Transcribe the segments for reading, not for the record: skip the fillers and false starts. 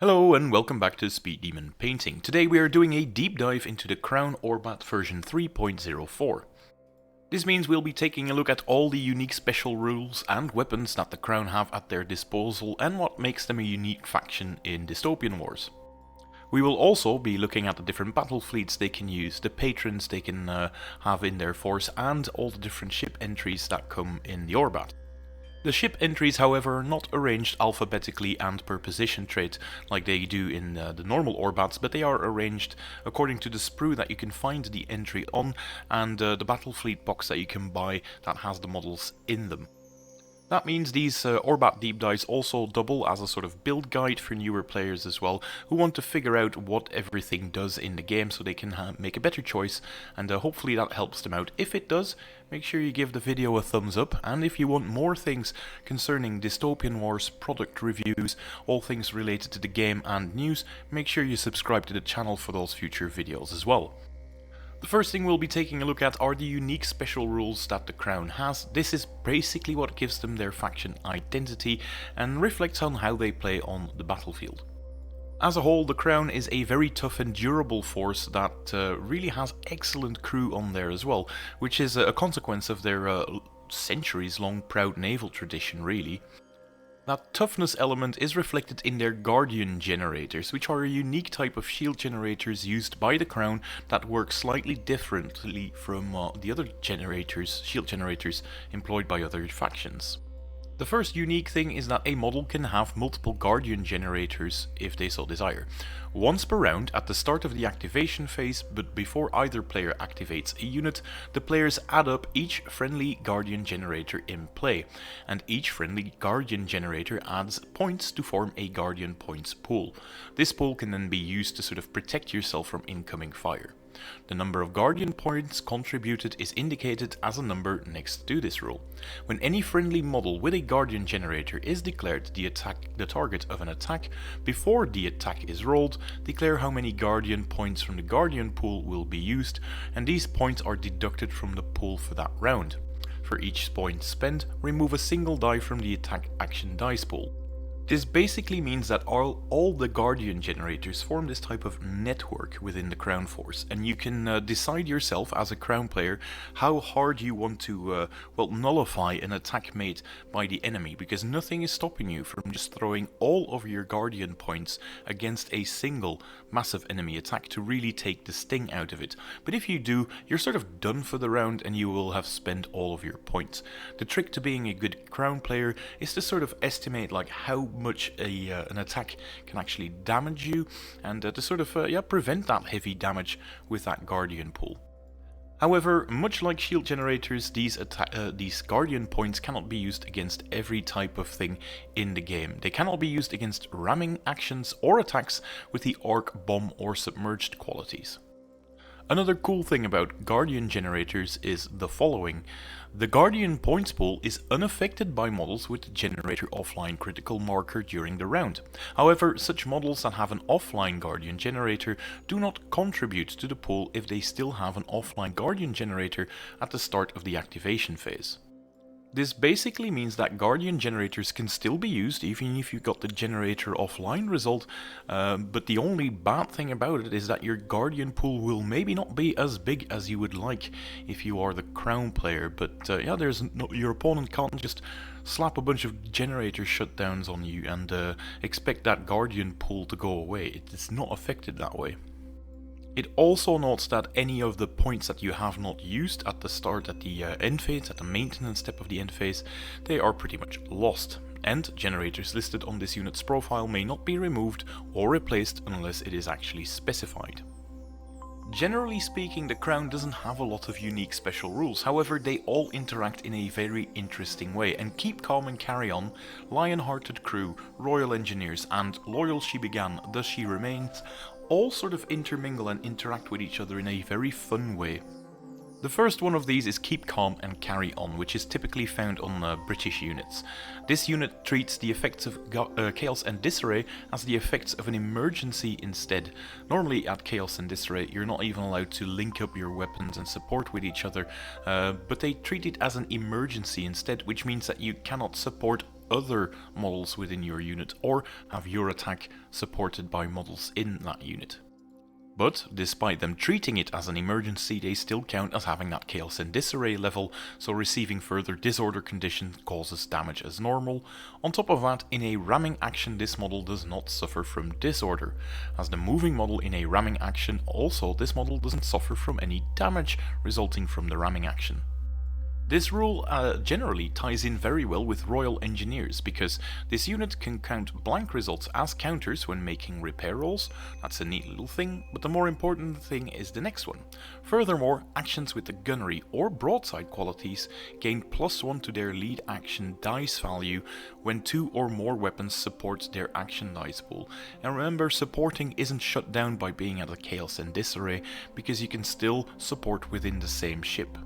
Hello and welcome back to Speed Demon Painting. Today we are doing a deep dive into the Crown ORBAT version 3.04. This means we'll be taking a look at all the unique special rules and weapons that the Crown have at their disposal and what makes them a unique faction in Dystopian Wars. We will also be looking at the different battle fleets they can use, the patrons they can have in their force, and all the different ship entries that come in the ORBAT. The ship entries, however, are not arranged alphabetically and per position trait like they do in the normal ORBATs, but they are arranged according to the sprue that you can find the entry on and the battle fleet box that you can buy that has the models in them. That means these ORBAT deep dives also double as a sort of build guide for newer players as well, who want to figure out what everything does in the game so they can make a better choice, and hopefully that helps them out. If it does, make sure you give the video a thumbs up, and if you want more things concerning Dystopian Wars, product reviews, all things related to the game and news, make sure you subscribe to the channel for those future videos as well. The first thing we'll be taking a look at are the unique special rules that the Crown has. This is basically what gives them their faction identity and reflects on how they play on the battlefield. As a whole, the Crown is a very tough and durable force that really has excellent crew on there as well, which is a consequence of their centuries-long proud naval tradition, really. That toughness element is reflected in their Guardian generators, which are a unique type of shield generators used by the Crown that work slightly differently from the other shield generators employed by other factions. The first unique thing is that a model can have multiple Guardian generators if they so desire. Once per round at the start of the activation phase, but before either player activates a unit, the players add up each friendly Guardian generator in play, and each friendly Guardian generator adds points to form a Guardian points pool. This pool can then be used to sort of protect yourself from incoming fire. The number of Guardian points contributed is indicated as a number next to this rule. When any friendly model with a Guardian generator is declared the target of an attack, before the attack is rolled, declare how many Guardian points from the Guardian pool will be used, and these points are deducted from the pool for that round. For each point spent, remove a single die from the attack action dice pool. This basically means that all the Guardian generators form this type of network within the Crown force, and you can decide yourself as a Crown player how hard you want to nullify an attack made by the enemy, because nothing is stopping you from just throwing all of your Guardian points against a single massive enemy attack to really take the sting out of it. But if you do, you're sort of done for the round and you will have spent all of your points. The trick to being a good Crown player is to sort of estimate like how much an attack can actually damage you, and to sort of prevent that heavy damage with that Guardian pool. However, much like shield generators, these Guardian points cannot be used against every type of thing in the game. They cannot be used against ramming actions or attacks with the arc, bomb or submerged qualities. Another cool thing about Guardian generators is the following. The Guardian points pool is unaffected by models with the generator offline critical marker during the round. However, such models that have an offline Guardian generator do not contribute to the pool if they still have an offline Guardian generator at the start of the activation phase. This basically means that Guardian generators can still be used even if you got the generator offline result, but the only bad thing about it is that your Guardian pool will maybe not be as big as you would like if you are the Crown player, but your opponent can't just slap a bunch of generator shutdowns on you and expect that Guardian pool to go away. It is not affected that way. It also notes that any of the points that you have not used at the start, at the end phase, at the maintenance step of the end phase, they are pretty much lost, and generators listed on this unit's profile may not be removed or replaced unless it is actually specified. Generally speaking, the Crown doesn't have a lot of unique special rules, however they all interact in a very interesting way, and Keep Calm and Carry On, Lion-Hearted Crew, Royal Engineers and Loyal She Began, Thus She Remains all sort of intermingle and interact with each other in a very fun way. The first one of these is Keep Calm and Carry On, which is typically found on British units. This unit treats the effects of Chaos and Disarray as the effects of an emergency instead. Normally at Chaos and Disarray you're not even allowed to link up your weapons and support with each other, but they treat it as an emergency instead, which means that you cannot support other models within your unit, or have your attack supported by models in that unit. But despite them treating it as an emergency, they still count as having that chaos and disarray level, so receiving further disorder condition causes damage as normal. On top of that, in a ramming action this model does not suffer from disorder. As the moving model in a ramming action, also this model doesn't suffer from any damage resulting from the ramming action. This rule generally ties in very well with Royal Engineers, because this unit can count blank results as counters when making repair rolls. That's a neat little thing, but the more important thing is the next one. Furthermore, actions with the gunnery or broadside qualities gain +1 to their lead action dice value when 2 or more weapons support their action dice pool. And remember, supporting isn't shut down by being at a chaos and disarray, because you can still support within the same ship.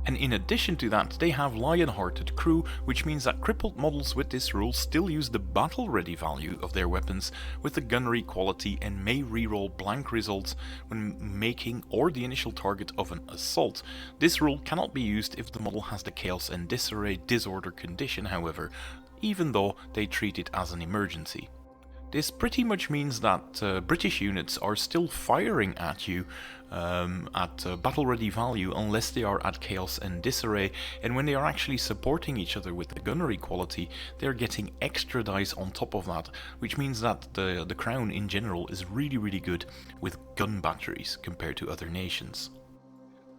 And in addition to that, they have Lion-Hearted Crew, which means that crippled models with this rule still use the battle ready value of their weapons with the gunnery quality and may reroll blank results when making or the initial target of an assault. This rule cannot be used if the model has the chaos and disarray disorder condition, however, even though they treat it as an emergency. This pretty much means that British units are still firing at you at battle ready value unless they are at chaos and disarray, and when they are actually supporting each other with the gunnery quality, they're getting extra dice on top of that, which means that the Crown in general is really good with gun batteries compared to other nations.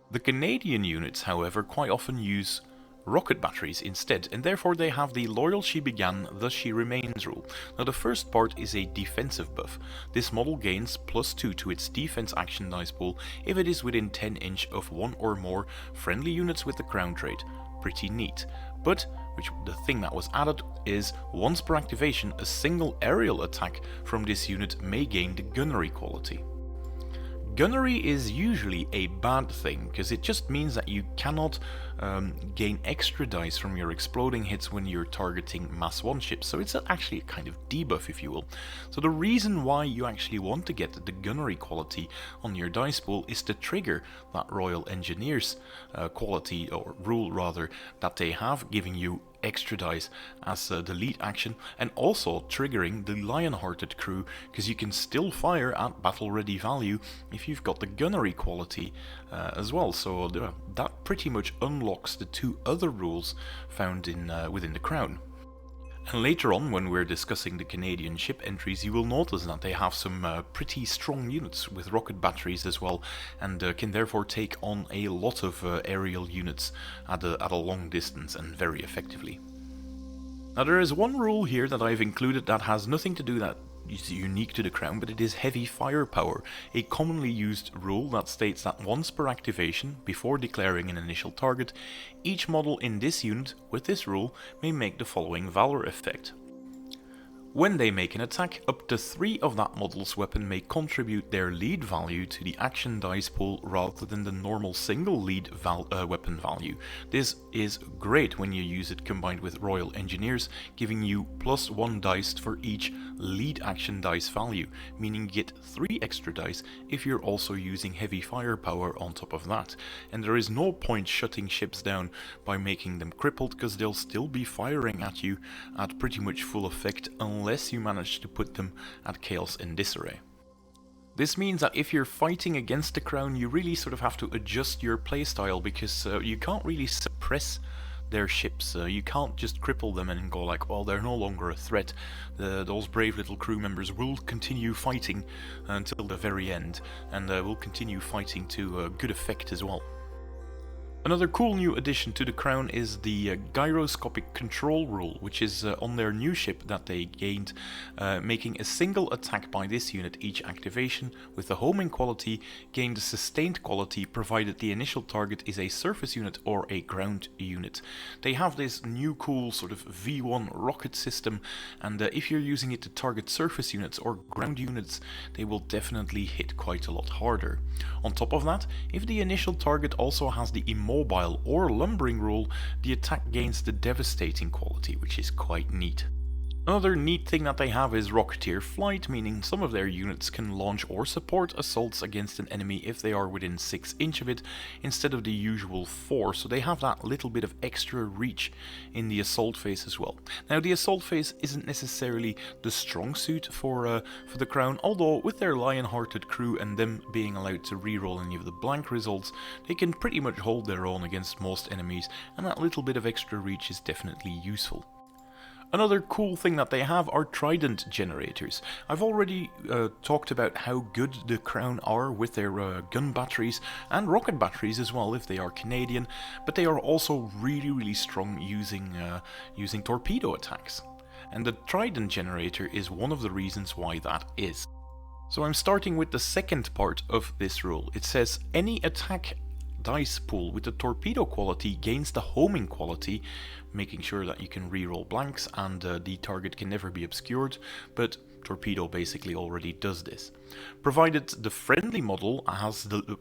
The Canadian units, however, quite often use rocket batteries instead, and therefore they have the loyal she began, thus she remains rule. Now the first part is a defensive buff. This model gains +2 to its defense action dice pool if it is within 10 inch of one or more friendly units with the Crown trait. Pretty neat. But the thing that was added is, once per activation, a single aerial attack from this unit may gain the gunnery quality. Gunnery is usually a bad thing, because it just means that you cannot gain extra dice from your exploding hits when you're targeting Mass 1 ships, so it's actually a kind of debuff, if you will. So the reason why you actually want to get the gunnery quality on your dice pool is to trigger that Royal Engineers quality, or rule rather, that they have, giving you extra dice as the lead action, and also triggering the Lion-Hearted Crew, because you can still fire at battle ready value if you've got the gunnery quality as well. So that pretty much unlocks the two other rules found in within the Crown. And later on, when we're discussing the Canadian ship entries, you will notice that they have some pretty strong units with rocket batteries as well, and can therefore take on a lot of aerial units at a long distance and very effectively. Now there is one rule here that I've included that has nothing to do that is unique to the Crown, but it is heavy firepower, a commonly used rule that states that once per activation, before declaring an initial target, each model in this unit with this rule may make the following Valor effect. When they make an attack, up to 3 of that model's weapon may contribute their lead value to the action dice pool rather than the normal single lead weapon value. This is great when you use it combined with Royal Engineers, giving you +1 dice for each lead action dice value, meaning you get 3 extra dice if you're also using heavy firepower on top of that. And there is no point shutting ships down by making them crippled, because they'll still be firing at you at pretty much full effect unless you manage to put them at chaos and disarray. This means that if you're fighting against the Crown, you really sort of have to adjust your playstyle, because you can't really suppress their ships. You can't just cripple them and go like, well, they're no longer a threat. Those brave little crew members will continue fighting until the very end, and will continue fighting to good effect as well. Another cool new addition to the Crown is the gyroscopic control rule, which is on their new ship that they gained, making a single attack by this unit each activation with the homing quality gain the sustained quality provided the initial target is a surface unit or a ground unit. They have this new cool sort of V1 rocket system, and if you're using it to target surface units or ground units, they will definitely hit quite a lot harder. On top of that, if the initial target also has the immobile or lumbering rule, the attack gains the devastating quality, which is quite neat. Another neat thing that they have is Rocketeer Flight, meaning some of their units can launch or support assaults against an enemy if they are within 6 inches of it, instead of the usual 4, so they have that little bit of extra reach in the assault phase as well. Now the assault phase isn't necessarily the strong suit for the Crown, although with their lion-hearted crew and them being allowed to reroll any of the blank results, they can pretty much hold their own against most enemies, and that little bit of extra reach is definitely useful. Another cool thing that they have are trident generators. I've already talked about how good the Crown are with their gun batteries and rocket batteries as well if they are Canadian, but they are also really strong using torpedo attacks. And the trident generator is one of the reasons why that is. So I'm starting with the second part of this rule. It says any attack dice pool with the torpedo quality gains the homing quality, making sure that you can reroll blanks and the target can never be obscured, but torpedo basically already does this. Provided the friendly model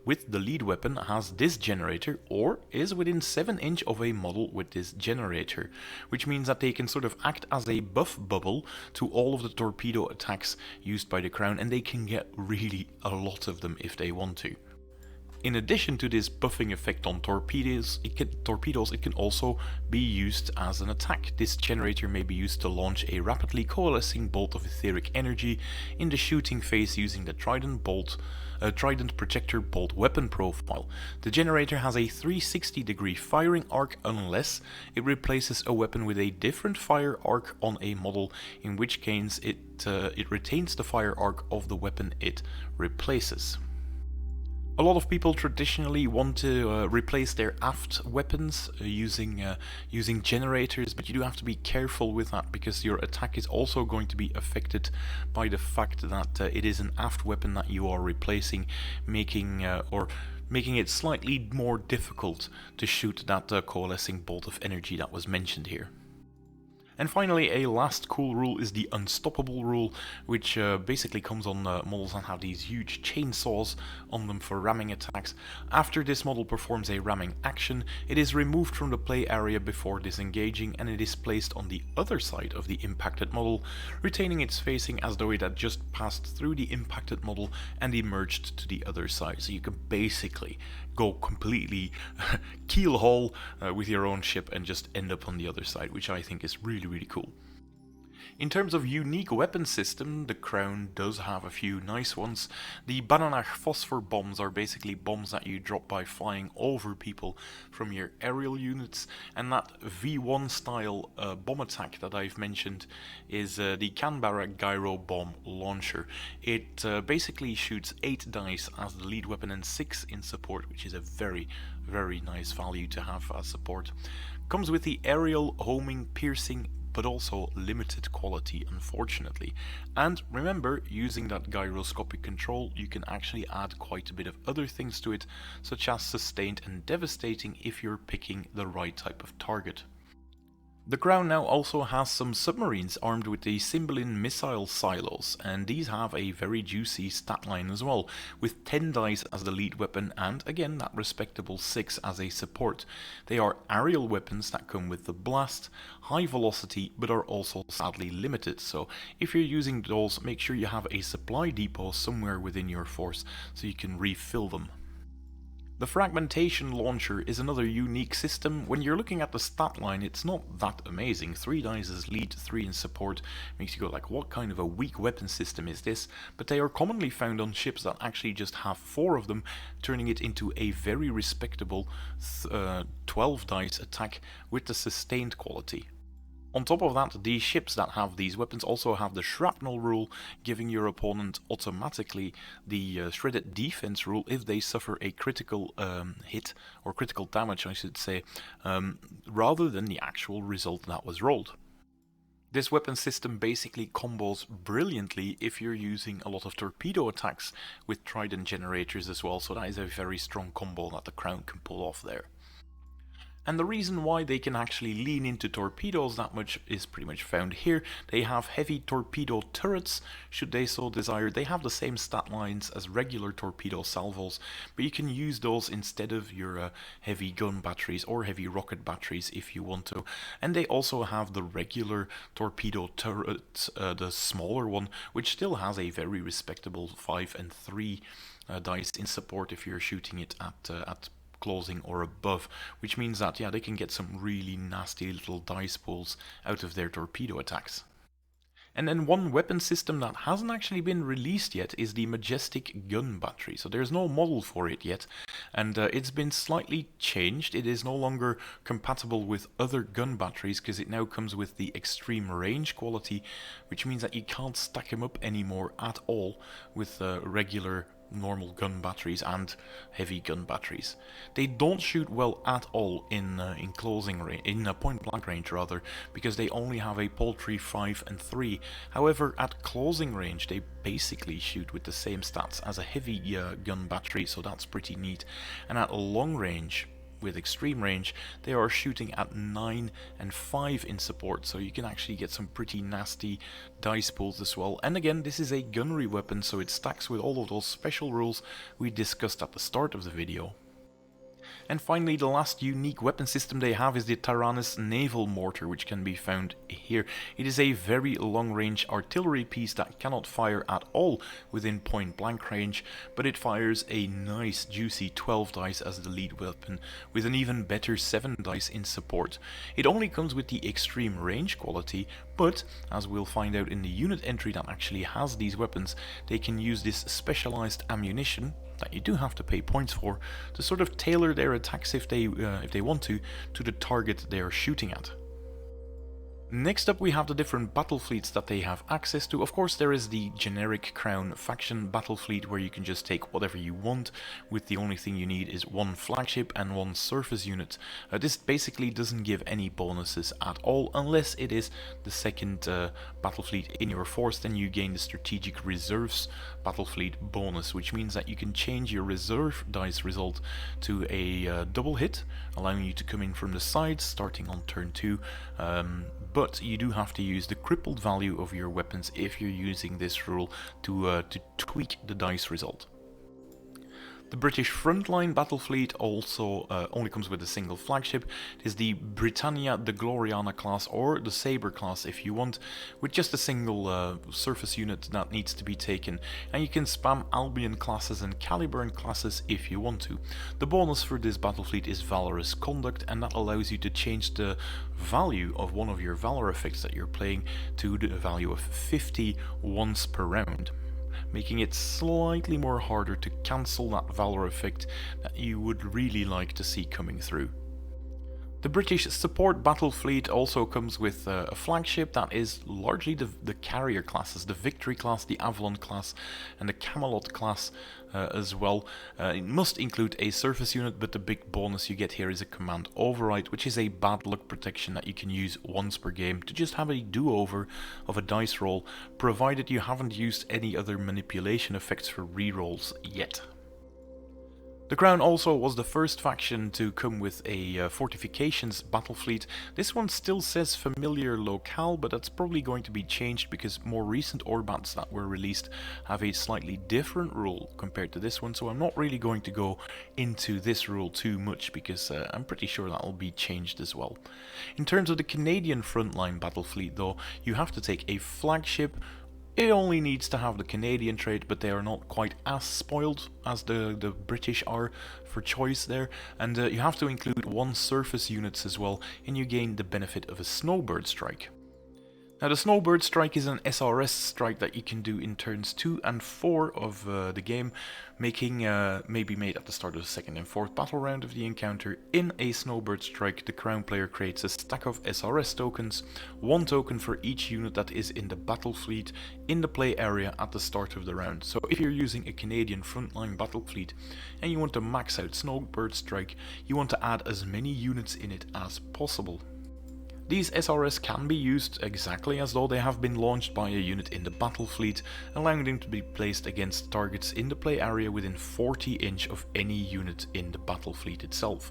with the lead weapon has this generator or is within 7 inches of a model with this generator, which means that they can sort of act as a buff bubble to all of the torpedo attacks used by the Crown, and they can get really a lot of them if they want to. In addition to this buffing effect on torpedoes, it can also be used as an attack. This generator may be used to launch a rapidly coalescing bolt of etheric energy in the shooting phase using the Trident projector bolt weapon profile. The generator has a 360-degree firing arc unless it replaces a weapon with a different fire arc on a model, in which case it retains the fire arc of the weapon it replaces. A lot of people traditionally want to replace their aft weapons using generators, but you do have to be careful with that because your attack is also going to be affected by the fact that it is an aft weapon that you are replacing, making it slightly more difficult to shoot that coalescing bolt of energy that was mentioned here. And finally, a last cool rule is the unstoppable rule, which basically comes on models that have these huge chainsaws on them for ramming attacks. After this model performs a ramming action, it is removed from the play area before disengaging, and it is placed on the other side of the impacted model, retaining its facing as though it had just passed through the impacted model and emerged to the other side. So you can basically go completely keelhaul with your own ship and just end up on the other side, which I think is really cool. In terms of unique weapon system, the Crown does have a few nice ones. The Bananach phosphor bombs are basically bombs that you drop by flying over people from your aerial units, and that V1 style bomb attack that I've mentioned is the Canberra Gyro Bomb Launcher. It basically shoots 8 dice as the lead weapon and 6 in support, which is a very nice value to have as support. Comes with the aerial homing, piercing, but also limited quality, unfortunately. And remember, using that gyroscopic control, you can actually add quite a bit of other things to it, such as sustained and devastating if you're picking the right type of target. The Crown now also has some submarines armed with the Cymbeline missile silos, and these have a very juicy stat line as well, with 10 dice as the lead weapon and again that respectable 6 as a support. They are aerial weapons that come with the blast, high velocity, but are also sadly limited, so if you're using those, make sure you have a supply depot somewhere within your force so you can refill them. The fragmentation launcher is another unique system. When you're looking at the stat line, it's not that amazing. 3 dice as lead, 3 in support, makes you go like, what kind of a weak weapon system is this? But they are commonly found on ships that actually just have 4 of them, turning it into a very respectable 12 dice attack with the sustained quality. On top of that, the ships that have these weapons also have the shrapnel rule, giving your opponent automatically the shredded defense rule if they suffer a critical hit, or critical damage I should say, rather than the actual result that was rolled. This weapon system basically combos brilliantly if you're using a lot of torpedo attacks with trident generators as well, so that is a very strong combo that the Crown can pull off there. And the reason why they can actually lean into torpedoes that much is pretty much found here. They have heavy torpedo turrets, should they so desire. They have the same stat lines as regular torpedo salvos, but you can use those instead of your heavy gun batteries or heavy rocket batteries if you want to. And they also have the regular torpedo turret, the smaller one, which still has a very respectable 5 and 3 dice in support if you're shooting it at closing or above, which means that, yeah, they can get some really nasty little dice pools out of their torpedo attacks. And then one weapon system that hasn't actually been released yet is the Majestic Gun Battery. So there's no model for it yet, and it's been slightly changed. It is no longer compatible with other gun batteries because it now comes with the extreme range quality, which means that you can't stack them up anymore at all with regular normal gun batteries and heavy gun batteries. They don't shoot well at all in closing range, in point blank range rather, because they only have a paltry 5 and 3. However, at closing range they basically shoot with the same stats as a heavy gun battery, so that's pretty neat. And at long range, with extreme range, they are shooting at 9 and 5 in support, so you can actually get some pretty nasty dice pools as well. And again, this is a gunnery weapon, so it stacks with all of those special rules we discussed at the start of the video. And finally, the last unique weapon system they have is the Tyrannus Naval Mortar, which can be found here. It is a very long-range artillery piece that cannot fire at all within point-blank range, but it fires a nice juicy 12 dice as the lead weapon, with an even better 7 dice in support. It only comes with the extreme range quality, but as we'll find out in the unit entry that actually has these weapons, they can use this specialized ammunition that you do have to pay points for to sort of tailor their attacks if they want to the target they are shooting at. Next up we have the different battle fleets that they have access to. Of course there is the generic Crown faction battle fleet where you can just take whatever you want, with the only thing you need is one flagship and one surface unit. This basically doesn't give any bonuses at all unless it is the second battle fleet in your force. Then you gain the strategic reserves battle fleet bonus, which means that you can change your reserve dice result to a double hit, allowing you to come in from the sides starting on turn 2. But you do have to use the crippled value of your weapons if you're using this rule to tweak the dice result. The British frontline battle fleet also only comes with a single flagship. It is the Britannia de Gloriana class, or the Sabre class if you want, with just a single surface unit that needs to be taken, and you can spam Albion classes and Caliburn classes if you want to. The bonus for this battle fleet is Valorous Conduct, and that allows you to change the value of one of your Valor effects that you're playing to the value of 50 once per round, making it slightly more harder to cancel that Valor effect that you would really like to see coming through. The British support battle fleet also comes with a flagship that is largely the carrier classes, the Victory class, the Avalon class and the Camelot class as well. It must include a surface unit, but the big bonus you get here is a command override, which is a bad luck protection that you can use once per game to just have a do-over of a dice roll, provided you haven't used any other manipulation effects for rerolls yet. The Crown also was the first faction to come with a fortifications battle fleet. This one still says familiar locale, but that's probably going to be changed because more recent Orbats that were released have a slightly different rule compared to this one, so I'm not really going to go into this rule too much because I'm pretty sure that will be changed as well. In terms of the Canadian frontline battle fleet though, you have to take a flagship. It only needs to have the Canadian trait, but they are not quite as spoiled as the British are for choice there. And you have to include one surface units as well, and you gain the benefit of a Snowbird Strike. Now the Snowbird Strike is an SRS strike that you can do in turns 2 and 4 of the game, making maybe made at the start of the 2nd and 4th battle round of the encounter. In a Snowbird Strike, the Crown player creates a stack of SRS tokens, 1 token for each unit that is in the battle fleet in the play area at the start of the round. So if you're using a Canadian frontline battle fleet and you want to max out Snowbird Strike, you want to add as many units in it as possible. These SRS can be used exactly as though they have been launched by a unit in the battle fleet, allowing them to be placed against targets in the play area within 40 inch of any unit in the battle fleet itself.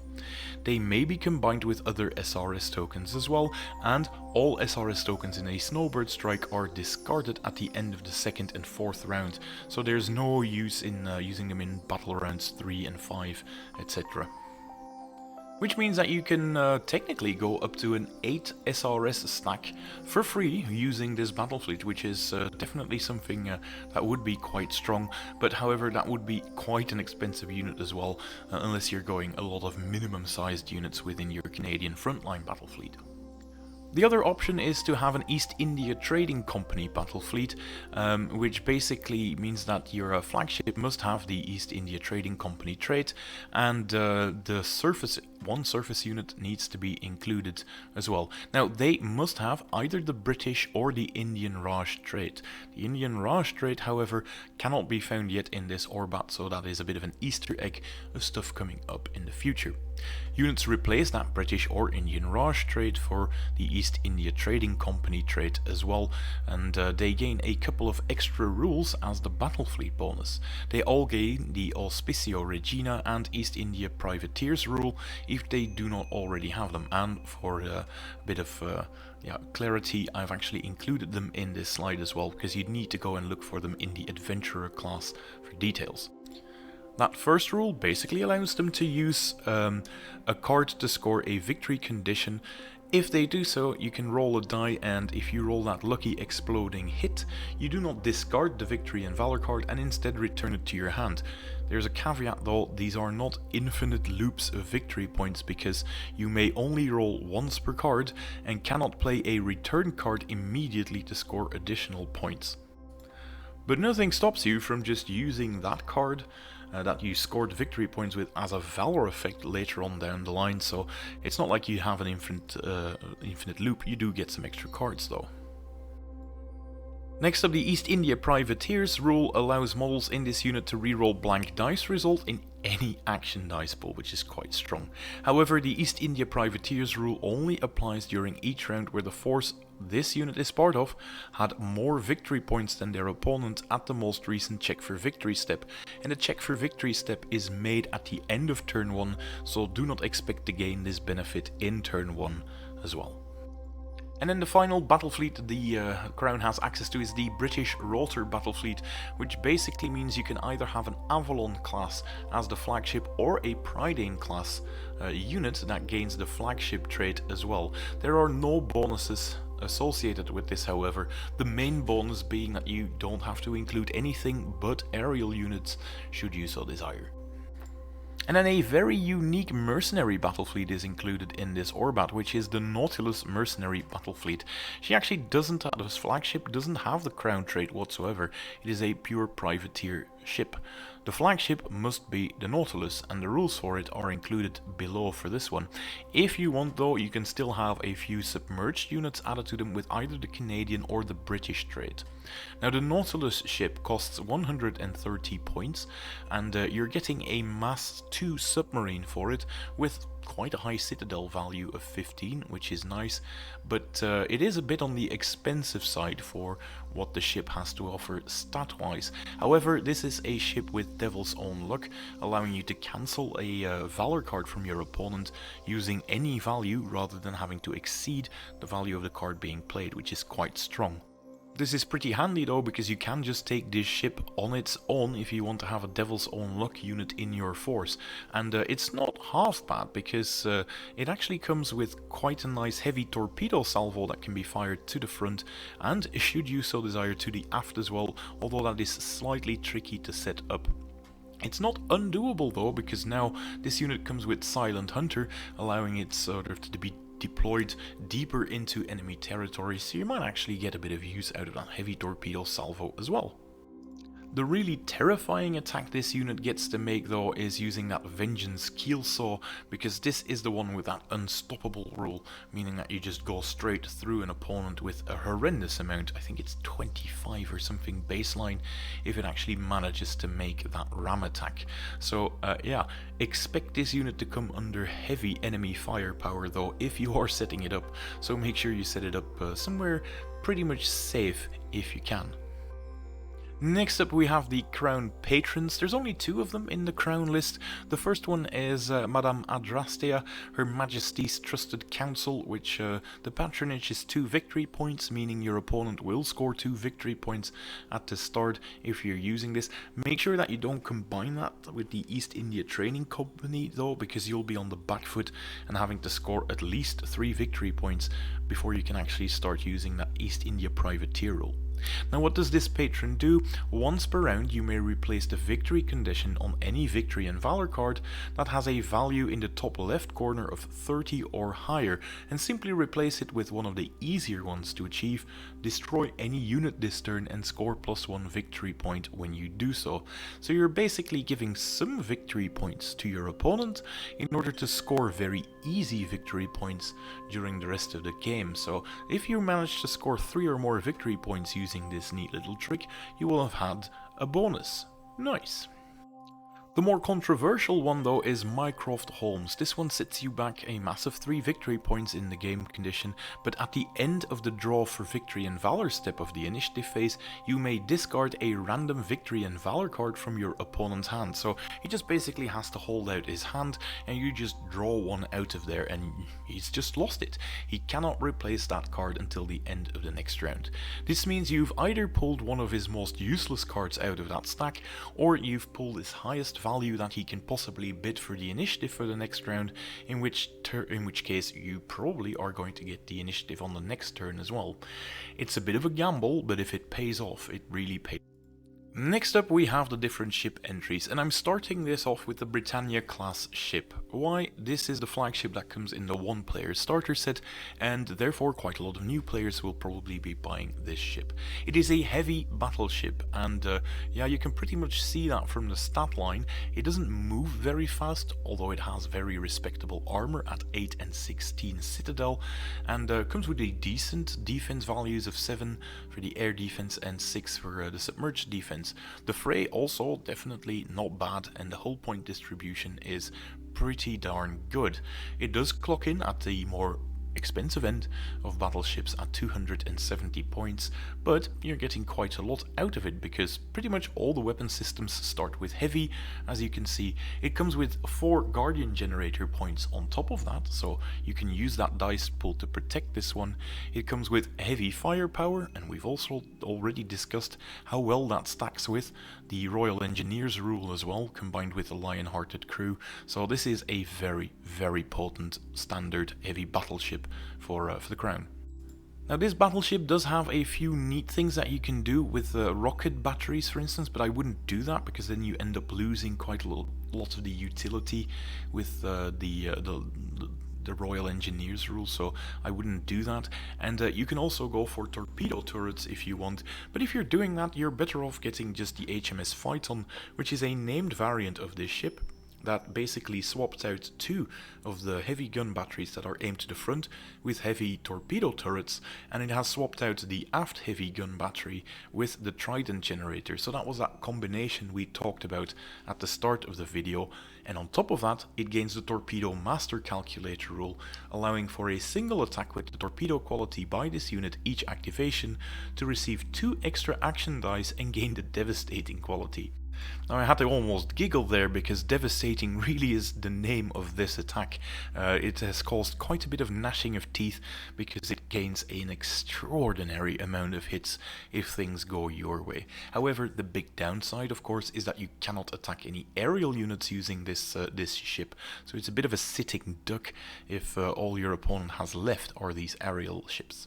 They may be combined with other SRS tokens as well, and all SRS tokens in a Snowbird strike are discarded at the end of the 2nd and 4th round, so there's no use in using them in battle rounds 3 and 5, etc. Which means that you can technically go up to an 8 SRS stack for free using this battle fleet, which is definitely something that would be quite strong, but however that would be quite an expensive unit as well, unless you're going a lot of minimum sized units within your Canadian frontline battle fleet. The other option is to have an East India Trading Company battle fleet, which basically means that your flagship must have the East India Trading Company trait, and one surface unit needs to be included as well. Now they must have either the British or the Indian Raj trait. The Indian Raj trait, however, cannot be found yet in this Orbat, so that is a bit of an Easter egg of stuff coming up in the future. Units replace that British or Indian Raj trait for the East India Trading Company trait as well, and they gain a couple of extra rules as the battle fleet bonus. They all gain the Auspicio Regina and East India Privateers rule if they do not already have them, and for a bit of clarity, I've actually included them in this slide as well, because you'd need to go and look for them in the Adventurer class for details. That first rule basically allows them to use a card to score a victory condition. If they do so, you can roll a die, and if you roll that lucky exploding hit, you do not discard the Victory and Valor card and instead return it to your hand. There's a caveat though, these are not infinite loops of victory points, because you may only roll once per card and cannot play a return card immediately to score additional points. But nothing stops you from just using that card that you scored victory points with as a Valor effect later on down the line, so it's not like you have an infinite loop. You do get some extra cards though. Next up, the East India Privateers rule allows models in this unit to reroll blank dice result in any action dice pool, which is quite strong. However, the East India Privateers rule only applies during each round where the force this unit is part of had more victory points than their opponent at the most recent check for victory step, and the check for victory step is made at the end of turn 1, so do not expect to gain this benefit in turn 1 as well. And then the final battle fleet the Crown has access to is the British Rotor battle fleet, which basically means you can either have an Avalon class as the flagship or a Prydain class unit that gains the flagship trait as well. There are no bonuses associated with this, however, the main bonus being that you don't have to include anything but aerial units should you so desire. And then a very unique mercenary battle fleet is included in this Orbat, which is the Nautilus mercenary battle fleet. She actually doesn't, this flagship doesn't have the Crown trait whatsoever. It is a pure privateer ship. The flagship must be the Nautilus, and the rules for it are included below for this one. If you want though, you can still have a few submerged units added to them with either the Canadian or the British trait. Now the Nautilus ship costs 130 points, and you're getting a Mass 2 submarine for it with quite a high citadel value of 15, which is nice, but it is a bit on the expensive side for what the ship has to offer stat-wise. However, this is a ship with Devil's Own Luck, allowing you to cancel a Valor card from your opponent using any value rather than having to exceed the value of the card being played, which is quite strong. This is pretty handy though, because you can just take this ship on its own if you want to have a Devil's Own Luck unit in your force. And it's not half bad, because it actually comes with quite a nice heavy torpedo salvo that can be fired to the front, and should you so desire to the aft as well, although that is slightly tricky to set up. It's not undoable though, because now this unit comes with Silent Hunter, allowing it sort of to be deployed deeper into enemy territory, so you might actually get a bit of use out of that heavy torpedo salvo as well. The really terrifying attack this unit gets to make though is using that Vengeance Keelsaw, because this is the one with that unstoppable rule, meaning that you just go straight through an opponent with a horrendous amount, I think it's 25 or something baseline, if it actually manages to make that ram attack. So yeah, expect this unit to come under heavy enemy firepower though if you are setting it up, so make sure you set it up somewhere pretty much safe if you can. Next up we have the Crown Patrons. There's only 2 of them in the Crown list. The first one is Madame Adrastea, Her Majesty's Trusted Council, which the patronage is 2 victory points, meaning your opponent will score 2 victory points at the start if you're using this. Make sure that you don't combine that with the East India Training Company though, because you'll be on the back foot and having to score at least 3 victory points before you can actually start using that East India Privateer rule. Now what does this patron do? Once per round you may replace the victory condition on any victory and valor card that has a value in the top left corner of 30 or higher, and simply replace it with one of the easier ones to achieve. Destroy any unit this turn and score +1 victory point when you do so. So you're basically giving some victory points to your opponent in order to score very easy victory points during the rest of the game. So if you manage to score 3 or more victory points using this neat little trick, you will have had a bonus. Nice. The more controversial one though is Mycroft Holmes. This one sets you back a massive 3 victory points in the game condition, but at the end of the draw for victory and valor step of the initiative phase, you may discard a random victory and valor card from your opponent's hand. So he just basically has to hold out his hand and you just draw one out of there and he's just lost it. He cannot replace that card until the end of the next round. This means you've either pulled one of his most useless cards out of that stack, or you've pulled his highest value that he can possibly bid for the initiative for the next round, in which case you probably are going to get the initiative on the next turn as well. It's a bit of a gamble, but if it pays off, it really pays. Next up we have the different ship entries, and I'm starting this off with the Britannia class ship. Why? This is the flagship that comes in the 1-player starter set, and therefore quite a lot of new players will probably be buying this ship. It is a heavy battleship, and yeah, you can pretty much see that from the stat line. It doesn't move very fast, although it has very respectable armor at 8 and 16 Citadel, and comes with a decent defense values of 7 for the air defense and 6 for the submerged defense. The fray also definitely not bad, and the hull point distribution is pretty darn good. It does clock in at the more expensive end of battleships at 270 points, but you're getting quite a lot out of it because pretty much all the weapon systems start with heavy. As you can see, it comes with 4 Guardian generator points on top of that, so you can use that dice pool to protect this one. It comes with heavy firepower, and we've also already discussed how well that stacks with the Royal Engineers rule as well, combined with a lion-hearted crew. So this is a very, very potent standard heavy battleship for the Crown. Now this battleship does have a few neat things that you can do with rocket batteries, for instance, but I wouldn't do that because then you end up losing quite a lot of the utility with the Royal Engineers rule, so I wouldn't do that. And you can also go for torpedo turrets if you want, but if you're doing that, you're better off getting just the HMS Phaeton, which is a named variant of this ship that basically swapped out 2 of the heavy gun batteries that are aimed to the front with heavy torpedo turrets, and it has swapped out the aft heavy gun battery with the Trident generator. So that was that combination we talked about at the start of the video, and on top of that it gains the Torpedo Master Calculator rule, allowing for a single attack with the torpedo quality by this unit each activation to receive 2 extra action dice and gain the Devastating quality. Now I had to almost giggle there because Devastating really is the name of this attack. It has caused quite a bit of gnashing of teeth because it gains an extraordinary amount of hits if things go your way. However, the big downside of course is that you cannot attack any aerial units using this ship, so it's a bit of a sitting duck if all your opponent has left are these aerial ships.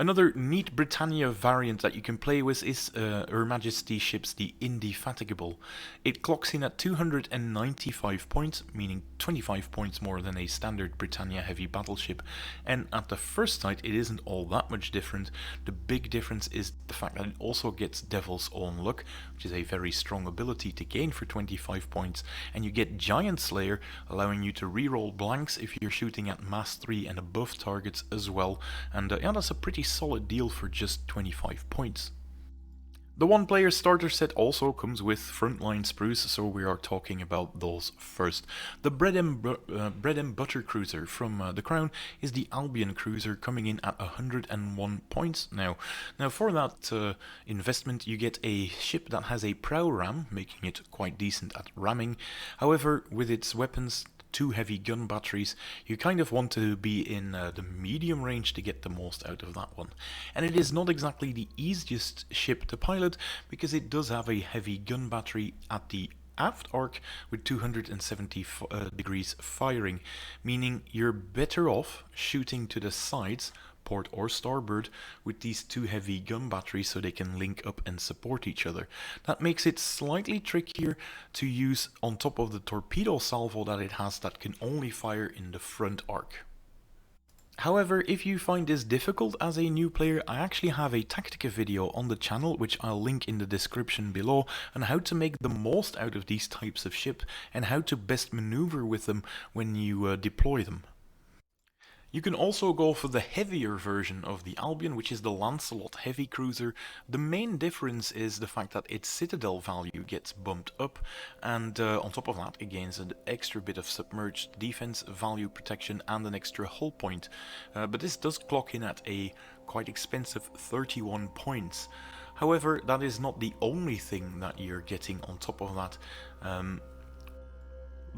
Another neat Britannia variant that you can play with is Her Majesty's ships, the Indefatigable. It clocks in at 295 points, meaning 25 points more than a standard Britannia heavy battleship, and at the first sight it isn't all that much different. The big difference is the fact that it also gets Devil's Own Luck, which is a very strong ability to gain for 25 points, and you get Giant Slayer, allowing you to reroll blanks if you're shooting at mass 3 and above targets as well, and yeah, that's a pretty solid deal for just 25 points. The one-player starter set also comes with frontline sprues, so we are talking about those first. The bread and butter cruiser from the Crown is the Albion cruiser, coming in at 101 points now. Now for that investment you get a ship that has a prow ram, making it quite decent at ramming. However, with its weapons, 2 heavy gun batteries, you kind of want to be in the medium range to get the most out of that one. And it is not exactly the easiest ship to pilot, because it does have a heavy gun battery at the aft arc with 270 degrees firing, meaning you're better off shooting to the sides, port or starboard, with these 2 heavy gun batteries so they can link up and support each other. That makes it slightly trickier to use on top of the torpedo salvo that it has that can only fire in the front arc. However, if you find this difficult as a new player, I actually have a Tactica video on the channel, which I'll link in the description below, on how to make the most out of these types of ship and how to best maneuver with them when you deploy them. You can also go for the heavier version of the Albion, which is the Lancelot heavy cruiser. The main difference is the fact that its citadel value gets bumped up, and on top of that it gains an extra bit of submerged defense, value protection, and an extra hull point. But this does clock in at a quite expensive 31 points. However, that is not the only thing that you're getting on top of that.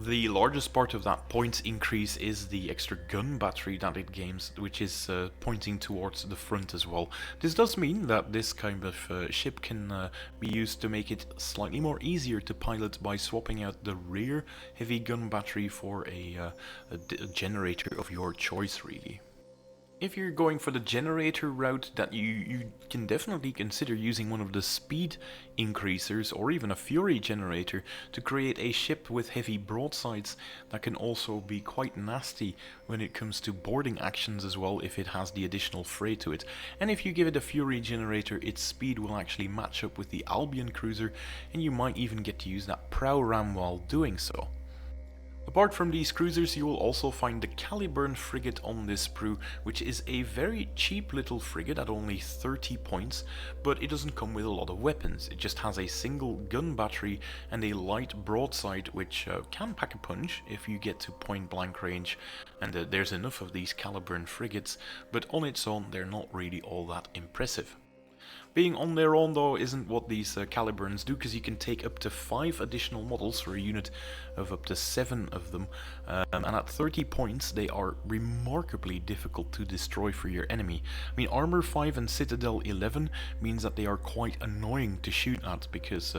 The largest part of that points increase is the extra gun battery that it gains, which is pointing towards the front as well. This does mean that this kind of ship can be used to make it slightly more easier to pilot by swapping out the rear heavy gun battery for a generator of your choice, really. If you're going for the generator route, that you can definitely consider using one of the speed increasers or even a fury generator to create a ship with heavy broadsides that can also be quite nasty when it comes to boarding actions as well, if it has the additional fray to it. And if you give it a fury generator, its speed will actually match up with the Albion cruiser, and you might even get to use that prow ram while doing so. Apart from these cruisers, you will also find the Caliburn frigate on this sprue, which is a very cheap little frigate at only 30 points, but it doesn't come with a lot of weapons. It just has a single gun battery and a light broadside, which can pack a punch if you get to point blank range, and there's enough of these Caliburn frigates, but on its own they're not really all that impressive. Being on their own though isn't what these Caliburns do, because you can take up to 5 additional models for a unit of up to 7 of them, and at 30 points they are remarkably difficult to destroy for your enemy. I mean, armor 5 and citadel 11 means that they are quite annoying to shoot at, because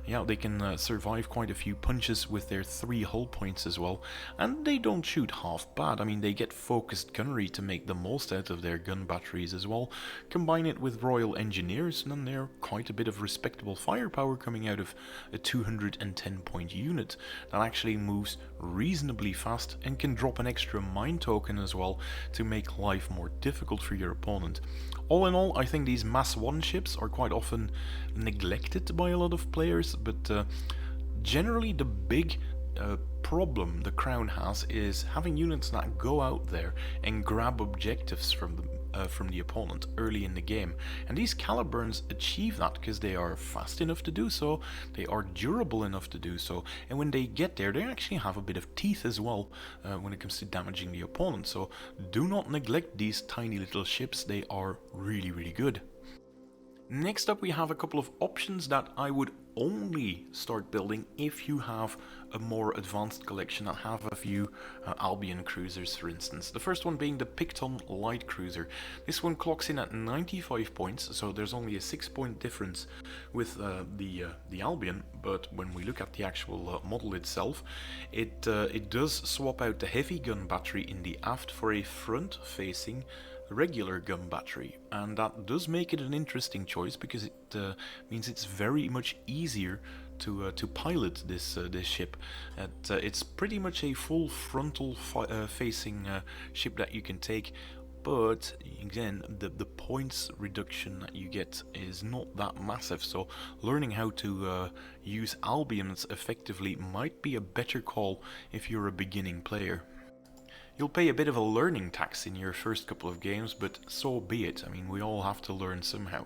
yeah, they can survive quite a few punches with their 3 hull points as well, and they don't shoot half bad. I mean, they get focused gunnery to make the most out of their gun batteries as well. Combine it with Royal Engineers, and then they're quite a bit of respectable firepower coming out of a 210 point unit that actually moves reasonably fast and can drop an extra mine token as well to make life more difficult for your opponent. All in all, I think these Mass 1 ships are quite often neglected by a lot of players, but generally the big problem the Crown has is having units that go out there and grab objectives from the opponent early in the game, and these Caliburns achieve that because they are fast enough to do so, they are durable enough to do so, and when they get there they actually have a bit of teeth as well when it comes to damaging the opponent. So do not neglect these tiny little ships, they are really, really good. Next up we have a couple of options that I would only start building if you have a more advanced collection that have a few Albion cruisers, for instance. The first one being the Picton light cruiser. This one clocks in at 95 points, so there's only a 6-point difference with the Albion, but when we look at the actual model itself, it does swap out the heavy gun battery in the aft for a front facing regular gun battery, and that does make it an interesting choice because it means it's very much easier to pilot this ship. It's pretty much a full frontal facing ship that you can take. But again, the points reduction that you get is not that massive, so learning how to use Albions effectively might be a better call if you're a beginning player. You'll pay a bit of a learning tax in your first couple of games, but so be it. I mean, we all have to learn somehow.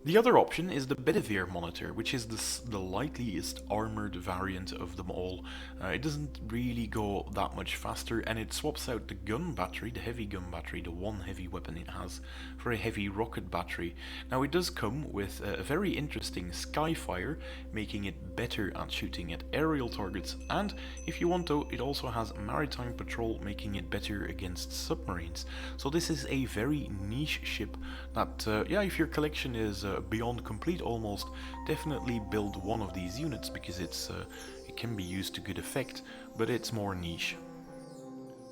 The other option is the Bedivere monitor, which is the lightest armored variant of them all. It doesn't really go that much faster, and it swaps out the gun battery, the heavy gun battery, the one heavy weapon it has, for a heavy rocket battery. Now it does come with a very interesting Skyfire, making it better at shooting at aerial targets, and if you want to, it also has Maritime Patrol, making it better against submarines. So this is a very niche ship that, yeah, if your collection is beyond complete almost, definitely build one of these units because it can be used to good effect, but it's more niche.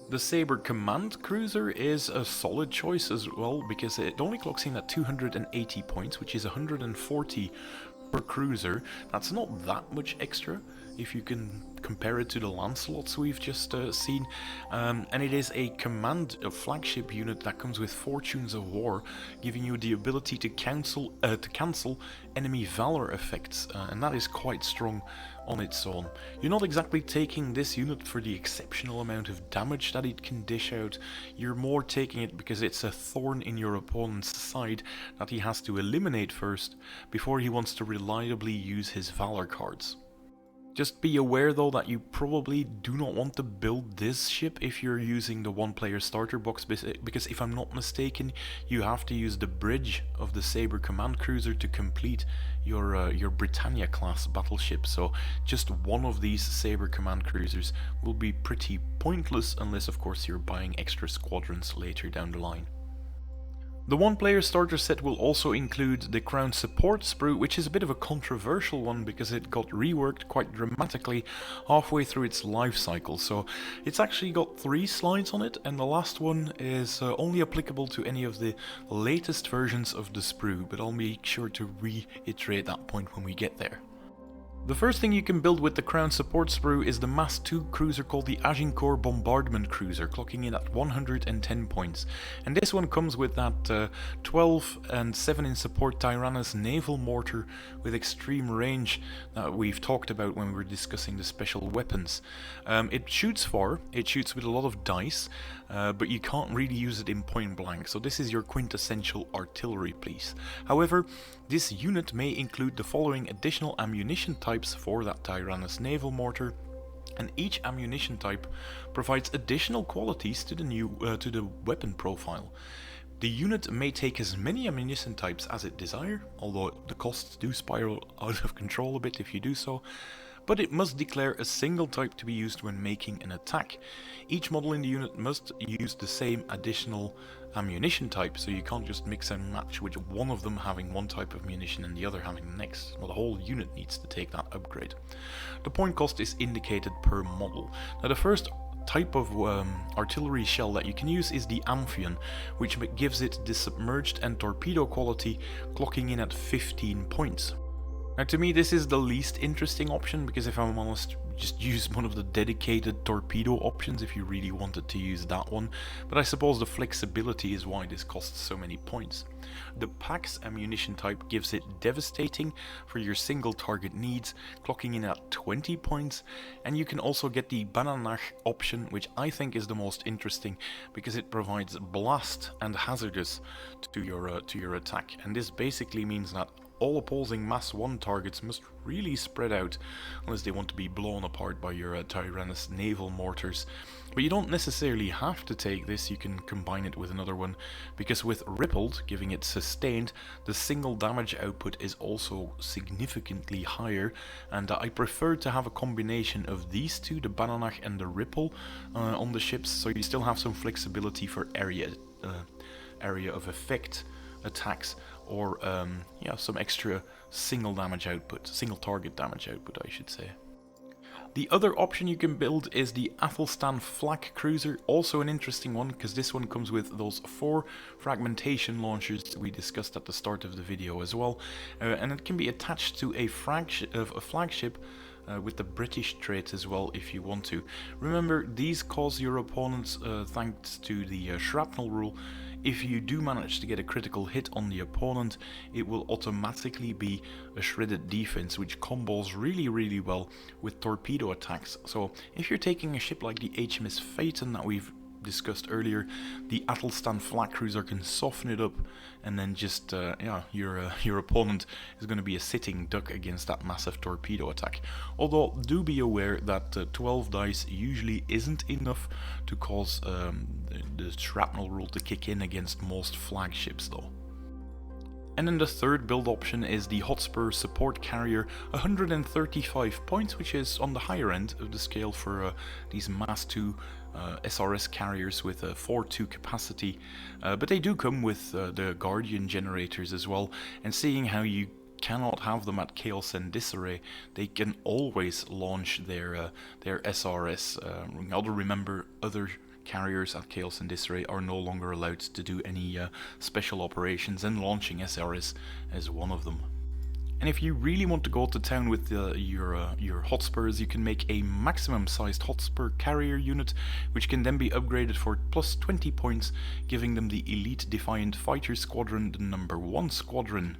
The Sabre Command Cruiser is a solid choice as well because it only clocks in at 280 points, which is 140 per cruiser. That's not that much extra if you can compare it to the Lancelots we've just seen, and it is a flagship unit that comes with Fortunes of War, giving you the ability to cancel enemy valor effects, and that is quite strong on its own. You're not exactly taking this unit for the exceptional amount of damage that it can dish out, you're more taking it because it's a thorn in your opponent's side that he has to eliminate first before he wants to reliably use his valor cards. Just be aware though that you probably do not want to build this ship if you're using the one-player starter box, because if I'm not mistaken, you have to use the bridge of the Sabre Command Cruiser to complete your Britannia class battleship. So just one of these Sabre Command Cruisers will be pretty pointless unless of course you're buying extra squadrons later down the line. The one-player starter set will also include the Crown Support Sprue, which is a bit of a controversial one because it got reworked quite dramatically halfway through its life cycle. So it's actually got 3 slides on it, and the last one is only applicable to any of the latest versions of the sprue, but I'll make sure to reiterate that point when we get there. The first thing you can build with the Crown Support Sprue is the Mass 2 cruiser called the Agincourt Bombardment Cruiser, clocking in at 110 points. And this one comes with that 12 and 7 in support Tyrannus naval mortar with extreme range that we've talked about when we were discussing the special weapons. It shoots far, it shoots with a lot of dice, but you can't really use it in point blank, so this is your quintessential artillery piece. However, this unit may include the following additional ammunition types for that Tyrannus naval mortar, and each ammunition type provides additional qualities to the weapon profile. The unit may take as many ammunition types as it desire, although the costs do spiral out of control a bit if you do so, but it must declare a single type to be used when making an attack. Each model in the unit must use the same additional ammunition type, so you can't just mix and match with one of them having one type of munition and the other having the next. Well, the whole unit needs to take that upgrade. The point cost is indicated per model. Now the first type of artillery shell that you can use is the Amphion, which gives it the submerged and torpedo quality, clocking in at 15 points. Now to me this is the least interesting option, because if I'm honest, just use one of the dedicated torpedo options if you really wanted to use that one, but I suppose the flexibility is why this costs so many points. The Pax ammunition type gives it devastating for your single target needs, clocking in at 20 points, and you can also get the Bananach option, which I think is the most interesting because it provides blast and hazardous to your attack, and this basically means that all opposing Mass 1 targets must really spread out unless they want to be blown apart by your Tyrannus naval mortars. But you don't necessarily have to take this, you can combine it with another one, because with Rippled, giving it sustained, the single damage output is also significantly higher, and I prefer to have a combination of these two, the Bananach and the Ripple, on the ships, so you still have some flexibility for area of effect attacks, or some extra single target damage output, I should say. The other option you can build is the Athelstan Flak Cruiser, also an interesting one because this one comes with those 4 fragmentation launchers that we discussed at the start of the video as well, and it can be attached to a flagship with the British trait as well if you want to. Remember, these cause your opponents, thanks to the shrapnel rule, if you do manage to get a critical hit on the opponent, it will automatically be a shredded defense, which combos really well with torpedo attacks. So if you're taking a ship like the HMS Phaeton that we've discussed earlier, the Athelstan Flak Cruiser can soften it up, and then just your opponent is going to be a sitting duck against that massive torpedo attack. Although do be aware that 12 dice usually isn't enough to cause the shrapnel rule to kick in against most flagships though. And then the third build option is the Hotspur Support Carrier, 135 points, which is on the higher end of the scale for these Mass 2 SRS carriers with a 4-2 capacity, but they do come with the Guardian generators as well, and seeing how you cannot have them at Chaos and Disarray, they can always launch their SRS. You got to remember, other carriers at Chaos and Disarray are no longer allowed to do any special operations, and launching SRS is one of them. And if you really want to go to town with your Hotspurs, you can make a maximum sized Hotspur carrier unit, which can then be upgraded for plus 20 points, giving them the Elite Defiant Fighter Squadron, the #1 squadron.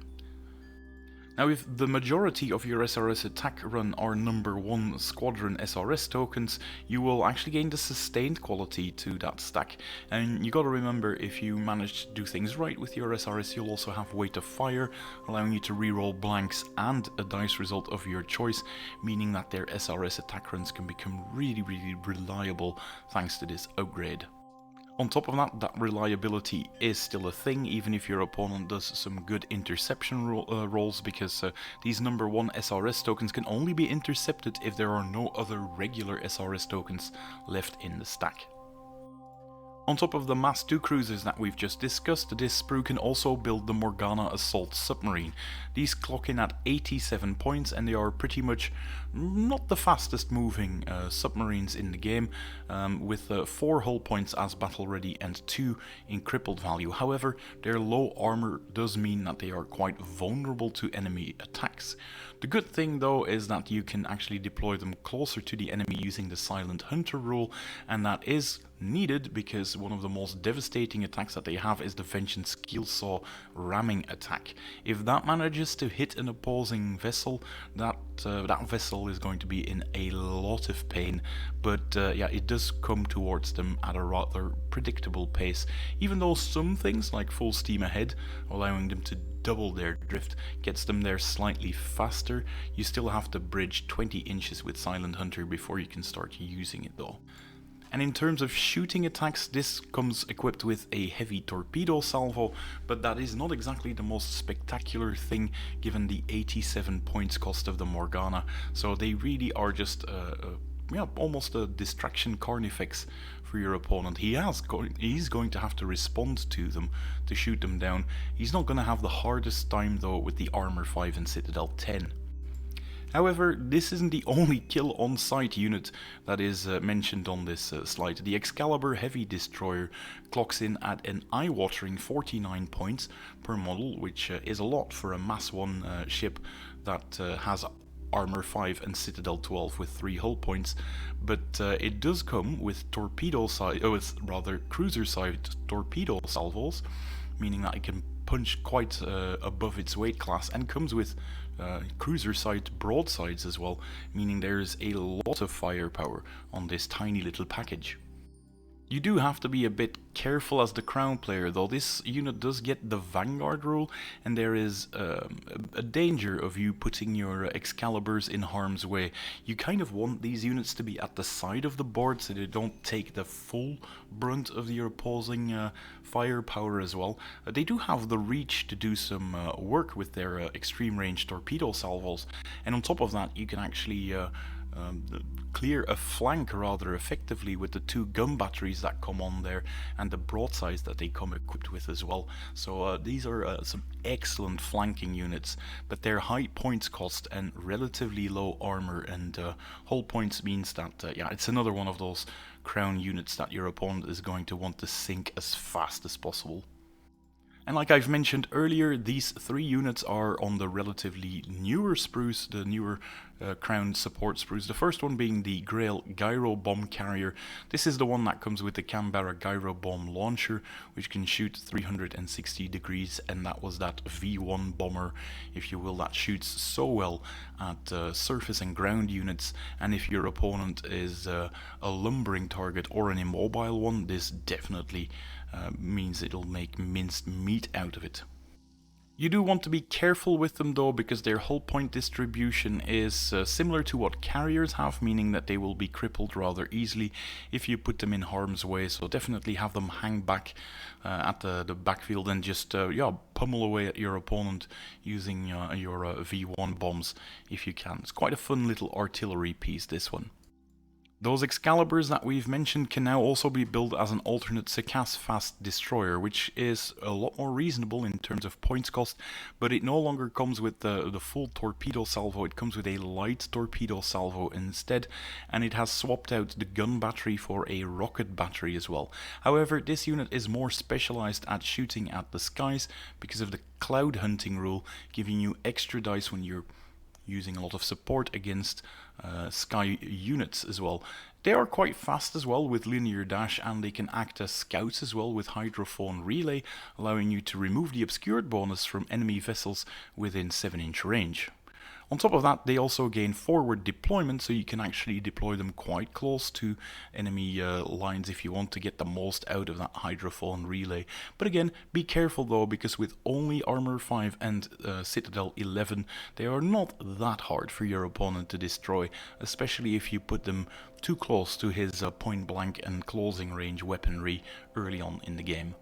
Now, if the majority of your SRS attack run are #1 squadron SRS tokens, you will actually gain the sustained quality to that stack. And you gotta remember, if you manage to do things right with your SRS, you'll also have weight of fire, allowing you to reroll blanks and a dice result of your choice, meaning that their SRS attack runs can become really reliable thanks to this upgrade. On top of that, that reliability is still a thing, even if your opponent does some good interception rolls, because these #1 SRS tokens can only be intercepted if there are no other regular SRS tokens left in the stack. On top of the Mass 2 cruisers that we've just discussed, this sprue can also build the Morgana Assault Submarine. These clock in at 87 points, and they are pretty much not the fastest moving submarines in the game, with 4 hull points as battle ready and 2 in crippled value. However, their low armor does mean that they are quite vulnerable to enemy attacks. The good thing though is that you can actually deploy them closer to the enemy using the Silent Hunter rule, and that is needed because one of the most devastating attacks that they have is the Vengeance Keelsaw ramming attack. If that manages to hit an opposing vessel, that vessel is going to be in a lot of pain, but yeah, it does come towards them at a rather predictable pace, even though some things like full steam ahead, allowing them to double their drift, gets them there slightly faster. You still have to bridge 20 inches with Silent Hunter before you can start using it though. And in terms of shooting attacks, this comes equipped with a heavy torpedo salvo, but that is not exactly the most spectacular thing given the 87 points cost of the Morgana, so they really are just almost a distraction carnifex for your opponent. He's going to have to respond to them to shoot them down. He's not going to have the hardest time though with the Armor 5 and Citadel 10. However, this isn't the only kill on sight unit that is mentioned on this slide. The Excalibur Heavy Destroyer clocks in at an eye-watering 49 points per model, which is a lot for a Mass 1 ship that has Armor 5 and Citadel 12 with 3 hull points, but it does come with cruiser side torpedo salvos, meaning that it can punch quite above its weight class, and comes with cruiser side broadsides as well, meaning there's a lot of firepower on this tiny little package. You do have to be a bit careful as the Crown player though. This unit does get the Vanguard rule, and there is a danger of you putting your Excaliburs in harm's way. You kind of want these units to be at the side of the board so they don't take the full brunt of your opposing firepower as well. They do have the reach to do some work with their extreme range torpedo salvos, and on top of that you can actually clear a flank rather effectively with the 2 gun batteries that come on there and the broadsides that they come equipped with as well. So these are some excellent flanking units, but their high points cost and relatively low armor and hull points means that yeah, it's another one of those Crown units that your opponent is going to want to sink as fast as possible. And like I've mentioned earlier, these 3 units are on the relatively newer sprues, the newer Crown support sprues. The first one being the Grail Gyro Bomb Carrier. This is the one that comes with the Canberra Gyro Bomb Launcher, which can shoot 360 degrees, and that was that V1 bomber, if you will, that shoots so well at surface and ground units. And if your opponent is a lumbering target or an immobile one, this definitely means it'll make minced meat out of it. You do want to be careful with them though, because their hull point distribution is similar to what carriers have, meaning that they will be crippled rather easily if you put them in harm's way. So definitely have them hang back at the backfield and just yeah, pummel away at your opponent using your V1 bombs if you can. It's quite a fun little artillery piece, this one. Those Excaliburs that we've mentioned can now also be built as an alternate Secas fast destroyer, which is a lot more reasonable in terms of points cost, but it no longer comes with the full torpedo salvo. It comes with a light torpedo salvo instead, and it has swapped out the gun battery for a rocket battery as well. However, this unit is more specialized at shooting at the skies because of the cloud hunting rule, giving you extra dice when you're using a lot of support against sky units as well. They are quite fast as well with linear dash, and they can act as scouts as well with hydrophone relay, allowing you to remove the obscured bonus from enemy vessels within 7-inch range. On top of that, they also gain forward deployment, so you can actually deploy them quite close to enemy lines if you want to get the most out of that hydrophone relay. But again, be careful though, because with only Armor 5 and Citadel 11, they are not that hard for your opponent to destroy, especially if you put them too close to his point blank and closing range weaponry early on in the game.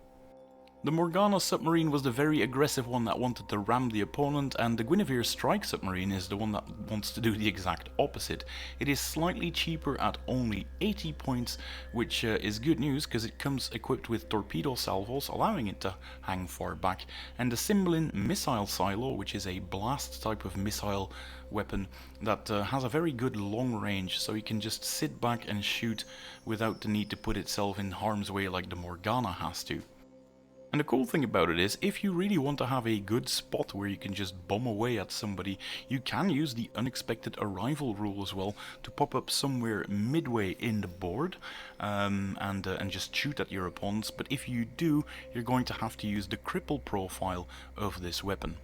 The Morgana submarine was the very aggressive one that wanted to ram the opponent, and the Guinevere Strike submarine is the one that wants to do the exact opposite. It is slightly cheaper at only 80 points, which is good news because it comes equipped with torpedo salvos, allowing it to hang far back, and the Cymbeline Missile Silo, which is a blast type of missile weapon that has a very good long range, so you can just sit back and shoot without the need to put itself in harm's way like the Morgana has to. And the cool thing about it is, if you really want to have a good spot where you can just bomb away at somebody, you can use the unexpected arrival rule as well to pop up somewhere midway in the board and just shoot at your opponents. But if you do, you're going to have to use the cripple profile of this weapon.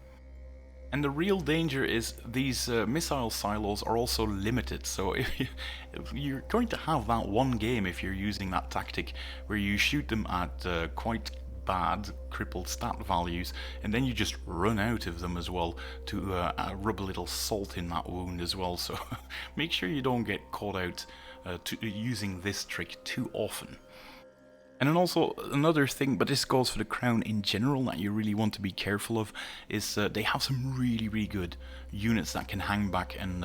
And the real danger is these missile silos are also limited, so if you're going to have that one game if you're using that tactic where you shoot them at quite bad crippled stat values, and then you just run out of them as well to rub a little salt in that wound as well. So make sure you don't get caught out using this trick too often. And then also another thing, but this goes for the Crown in general, that you really want to be careful of, is they have some really good units that can hang back and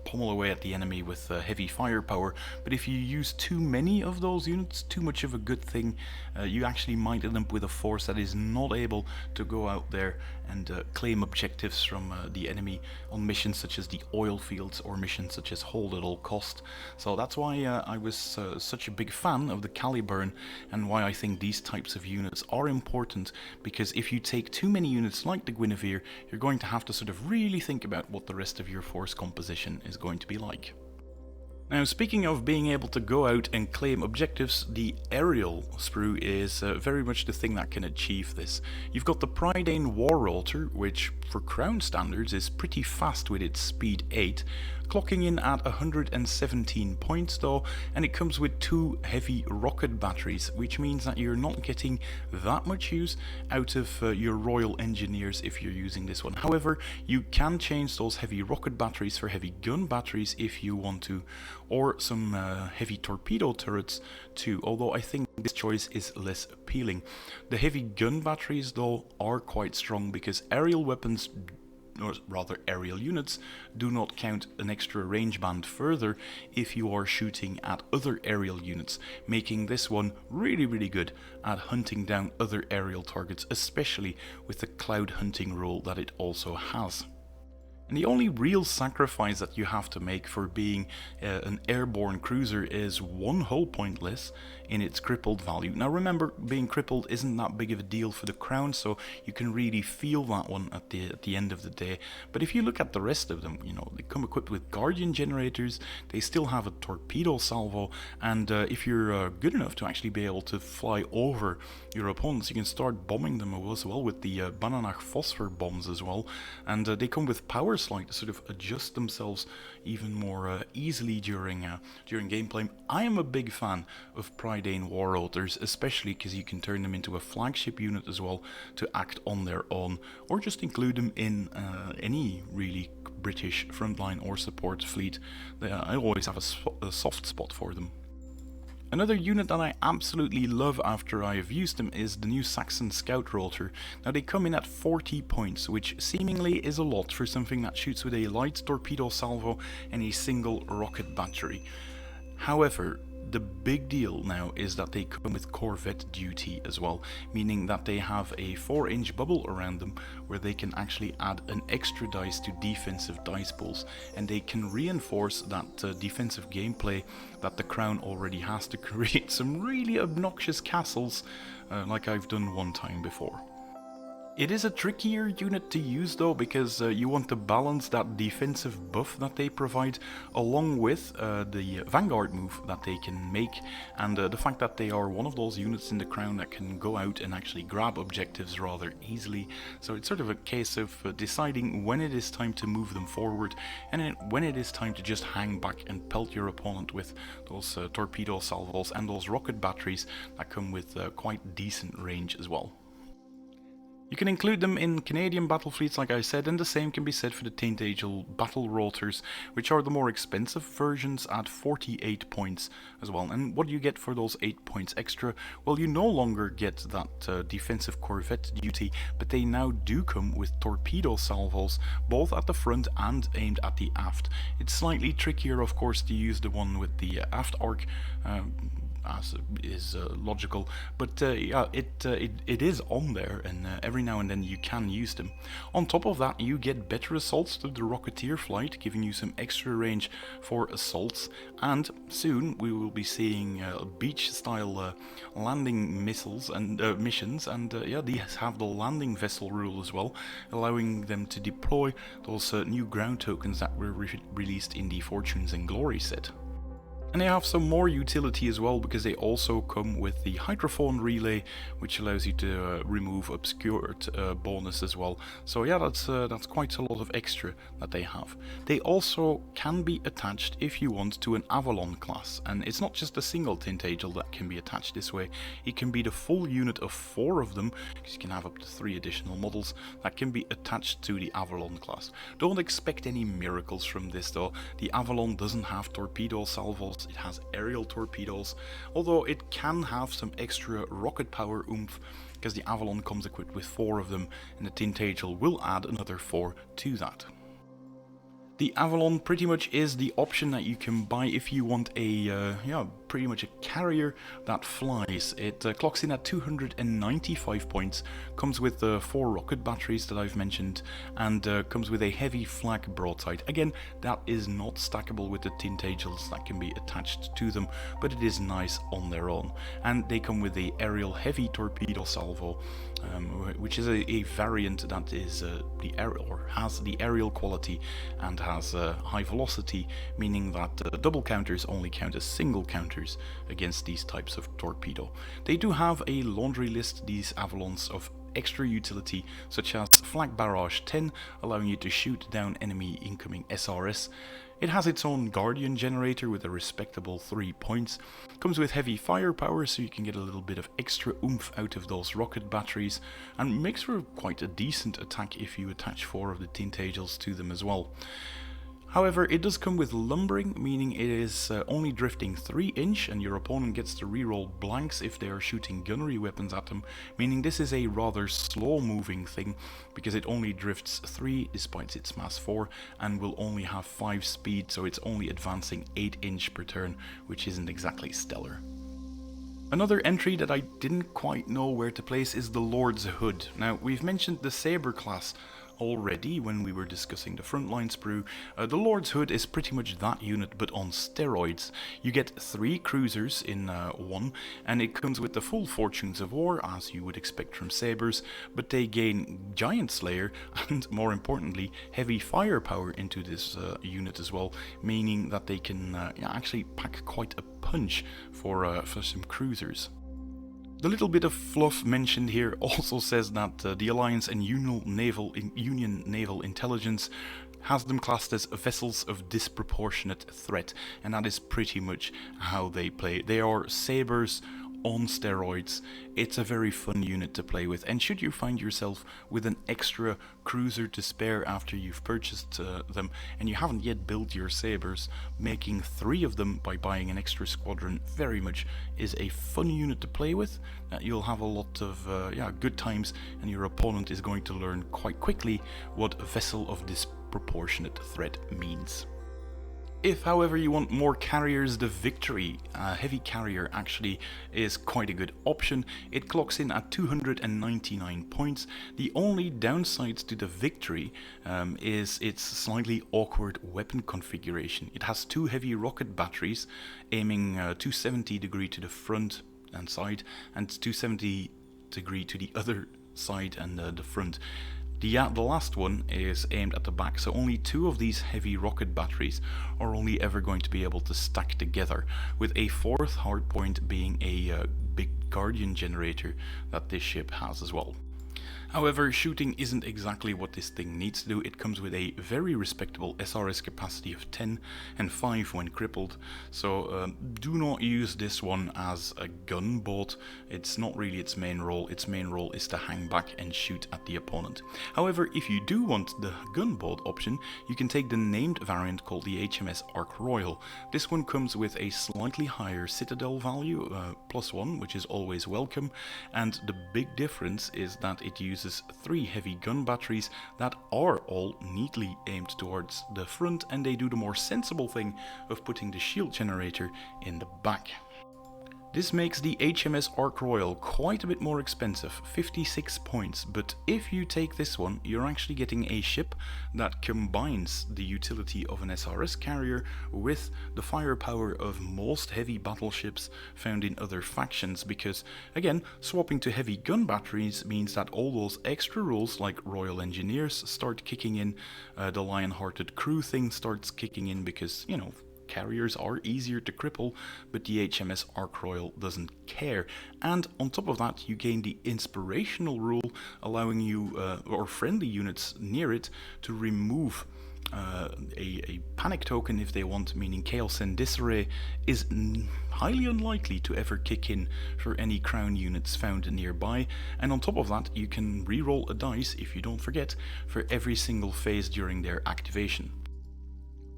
pummel away at the enemy with heavy firepower. But if you use too many of those units, too much of a good thing, you actually might end up with a force that is not able to go out there and claim objectives from the enemy on missions such as the oil fields or missions such as hold at all cost. So that's why I was such a big fan of the Caliburn, and why I think these types of units are important, because if you take too many units like the Guinevere, you're going to have to sort of really think about what the rest of your force composition is going to be like. Now, speaking of being able to go out and claim objectives, the aerial sprue is very much the thing that can achieve this. You've got the Prydain War Rotor, which for Crown standards is pretty fast with its speed 8, clocking in at 117 points though, and it comes with 2 heavy rocket batteries, which means that you're not getting that much use out of your Royal Engineers if you're using this one. However, you can change those heavy rocket batteries for heavy gun batteries if you want to, or some heavy torpedo turrets too, although I think this choice is less appealing. The heavy gun batteries though are quite strong, because aerial weapons or rather aerial units, do not count an extra range band further if you are shooting at other aerial units, making this one really good at hunting down other aerial targets, especially with the cloud hunting rule that it also has. And the only real sacrifice that you have to make for being an airborne cruiser is one hull point less in its crippled value. Now remember, being crippled isn't that big of a deal for the Crown, so you can really feel that one at the end of the day. But if you look at the rest of them, you know, they come equipped with Guardian generators, they still have a torpedo salvo, and if you're good enough to actually be able to fly over your opponents, you can start bombing them as well with the Bananach phosphor bombs as well, and they come with power slide to sort of adjust themselves even more easily during gameplay. I am a big fan of Prydain War Rotors, especially because you can turn them into a flagship unit as well to act on their own, or just include them in any really British frontline or support fleet. I always have a soft spot for them. Another unit that I absolutely love after I have used them is the new Saxon Scout Rotor. Now they come in at 40 points, which seemingly is a lot for something that shoots with a light torpedo salvo and a single rocket battery. However, the big deal now is that they come with corvette duty as well, meaning that they have a 4-inch bubble around them where they can actually add an extra dice to defensive dice pools, and they can reinforce that defensive gameplay that the Crown already has to create some really obnoxious castles like I've done one time before. It is a trickier unit to use though, because you want to balance that defensive buff that they provide along with the Vanguard move that they can make, and the fact that they are one of those units in the Crown that can go out and actually grab objectives rather easily. So it's sort of a case of deciding when it is time to move them forward and when it is time to just hang back and pelt your opponent with those torpedo salvos and those rocket batteries that come with quite decent range as well. You can include them in Canadian battle fleets, like I said, and the same can be said for the Taint Angel battle rotors, which are the more expensive versions at 48 points as well. And what do you get for those 8 points extra? Well, you no longer get that defensive corvette duty, but they now do come with torpedo salvos, both at the front and aimed at the aft. It's slightly trickier, of course, to use the one with the aft arc, as is logical, but yeah, it is on there, and every now and then you can use them. On top of that, you get better assaults through the Rocketeer flight, giving you some extra range for assaults, and soon we will be seeing beach-style landing missiles and missions, and yeah, these have the landing vessel rule as well, allowing them to deploy those new ground tokens that were released in the Fortunes and Glory set. And they have some more utility as well, because they also come with the hydrophone relay, which allows you to remove obscured bonus as well. So yeah, that's quite a lot of extra that they have. They also can be attached, if you want, to an Avalon class, and it's not just a single Taint Angel that can be attached this way. It can be the full unit of 4 of them, because you can have up to 3 additional models that can be attached to the Avalon class. Don't expect any miracles from this though. The Avalon doesn't have torpedo salvos. It has aerial torpedoes, although it can have some extra rocket power oomph, because the Avalon comes equipped with 4 of them, and the Taint Angel will add another 4 to that. The Avalon pretty much is the option that you can buy if you want a, yeah, pretty much a carrier that flies. It clocks in at 295 points, comes with the 4 rocket batteries that I've mentioned, and comes with a heavy flak broadside. Again, that is not stackable with the Taint Angels that can be attached to them, but it is nice on their own. And they come with the aerial heavy torpedo salvo, which is a variant that is the aerial, or has the aerial quality and has high velocity, meaning that double counters only count as single counters against these types of torpedo. They do have a laundry list, these Avalons, of extra utility, such as Flak Barrage 10, allowing you to shoot down enemy incoming SRS. It has its own Guardian generator with a respectable 3 points, comes with heavy firepower so you can get a little bit of extra oomph out of those rocket batteries, and makes for quite a decent attack if you attach 4 of the Taint Angels to them as well. However, it does come with lumbering, meaning it is only drifting 3 inch, and your opponent gets to reroll blanks if they are shooting gunnery weapons at them, meaning this is a rather slow moving thing, because it only drifts 3 despite its mass 4, and will only have 5 speed, so it's only advancing 8 inch per turn, which isn't exactly stellar. Another entry that I didn't quite know where to place is the Lord's Hood. Now, we've mentioned the Sabre class already when we were discussing the frontline sprue. The Lord's Hood is pretty much that unit but on steroids. You get 3 cruisers in one, and it comes with the full Fortunes of War, as you would expect from Sabres, but they gain Giant Slayer and, more importantly, heavy firepower into this unit as well, meaning that they can actually pack quite a punch for some cruisers. The little bit of fluff mentioned here also says that the Alliance and Union Naval Intelligence has them classed as vessels of disproportionate threat, and that is pretty much how they play. They are Sabres on steroids. It's a very fun unit to play with, and should you find yourself with an extra cruiser to spare after you've purchased them and you haven't yet built your Sabres, making 3 of them by buying an extra squadron very much is a fun unit to play with. You'll have a lot of good times, and your opponent is going to learn quite quickly what a vessel of disproportionate threat means. If, however, you want more carriers, the Victory heavy carrier actually is quite a good option. It clocks in at 299 points. The only downsides to the Victory is its slightly awkward weapon configuration. It has 2 heavy rocket batteries aiming 270 degree to the front and side, and 270 degree to the other side and the front. The last one is aimed at the back, so only 2 of these heavy rocket batteries are only ever going to be able to stack together, with a 4th hardpoint being a big Guardian generator that this ship has as well. However, shooting isn't exactly what this thing needs to do. It comes with a very respectable SRS capacity of 10 and 5 when crippled, so do not use this one as a gunboat. It's not really its main role. Its main role is to hang back and shoot at the opponent. However, if you do want the gunboat option, you can take the named variant called the HMS Ark Royal. This one comes with a slightly higher citadel value, +1, which is always welcome, and the big difference is that it uses 3 heavy gun batteries that are all neatly aimed towards the front, and they do the more sensible thing of putting the shield generator in the back. This makes the HMS Ark Royal quite a bit more expensive, 56 points, but if you take this one, you're actually getting a ship that combines the utility of an SRS carrier with the firepower of most heavy battleships found in other factions, because, again, swapping to heavy gun batteries means that all those extra rules like Royal Engineers start kicking in, the Lion-Hearted Crew thing starts kicking in, because, you know, carriers are easier to cripple, but the HMS Ark Royal doesn't care. And on top of that, you gain the inspirational rule, allowing you, or friendly units near it, to remove a panic token if they want, meaning Chaos and Disarray is highly unlikely to ever kick in for any Crown units found nearby. And on top of that, you can reroll a dice, if you don't forget, for every single phase during their activation.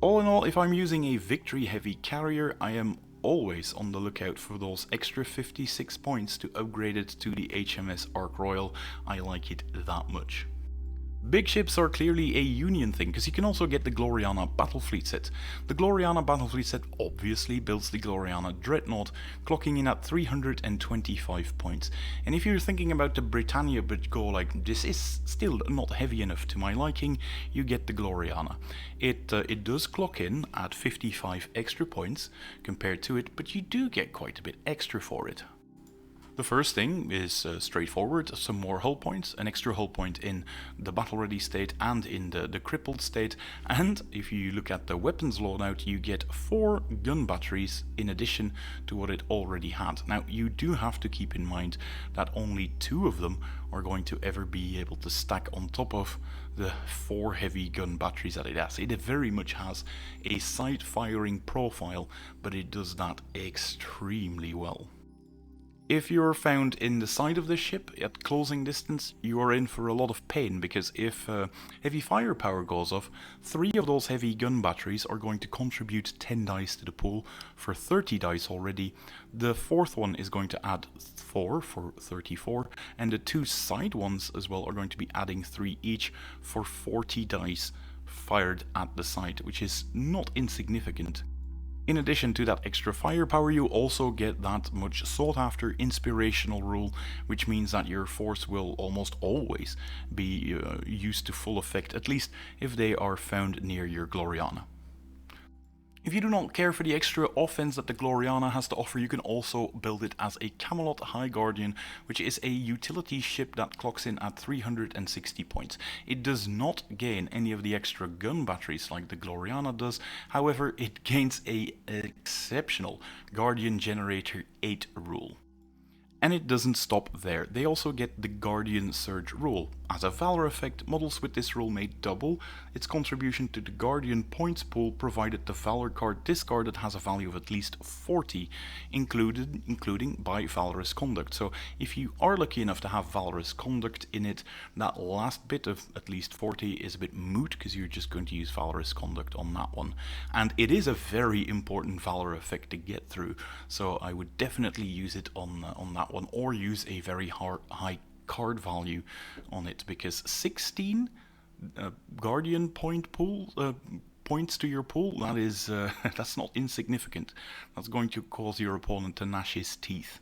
All in all, if I'm using a Victory heavy carrier, I am always on the lookout for those extra 56 points to upgrade it to the HMS Ark Royal. I like it that much. Big ships are clearly a Union thing, because you can also get the Gloriana Battlefleet set. The Gloriana Battlefleet set obviously builds the Gloriana Dreadnought, clocking in at 325 points. And if you're thinking about the Britannia but go like, this is still not heavy enough to my liking, you get the Gloriana. It does clock in at 55 extra points compared to it, but you do get quite a bit extra for it. The first thing is straightforward, some more hull points, an extra hull point in the battle ready state and in the crippled state, and if you look at the weapons loadout, you get 4 gun batteries in addition to what it already had. Now, you do have to keep in mind that only 2 of them are going to ever be able to stack on top of the 4 heavy gun batteries that it has. It very much has a sight firing profile, but it does that extremely well. If you're found in the side of the ship at closing distance, you are in for a lot of pain, because if heavy firepower goes off, 3 of those heavy gun batteries are going to contribute 10 dice to the pool for 30 dice already. The 4th one is going to add 4 for 34, and the 2 side ones as well are going to be adding 3 each for 40 dice fired at the side, which is not insignificant. In addition to that extra firepower, you also get that much sought after inspirational rule, which means that your force will almost always be used to full effect, at least if they are found near your Gloriana. If you do not care for the extra offense that the Gloriana has to offer, you can also build it as a Camelot High Guardian, which is a utility ship that clocks in at 360 points. It does not gain any of the extra gun batteries like the Gloriana does, however it gains an exceptional Guardian Generator 8 rule. And it doesn't stop there, they also get the Guardian Surge rule. As a Valor effect, models with this rule may double its contribution to the Guardian points pool, provided the Valor card discarded has a value of at least 40, including by Valorous Conduct. So if you are lucky enough to have Valorous Conduct in it, that last bit of at least 40 is a bit moot, because you're just going to use Valorous Conduct on that one. And it is a very important Valor effect to get through, so I would definitely use it on that one, or use a very high card value on it, because 16 Guardian point pool points to your pool, that is that's not insignificant. That's going to cause your opponent to gnash his teeth.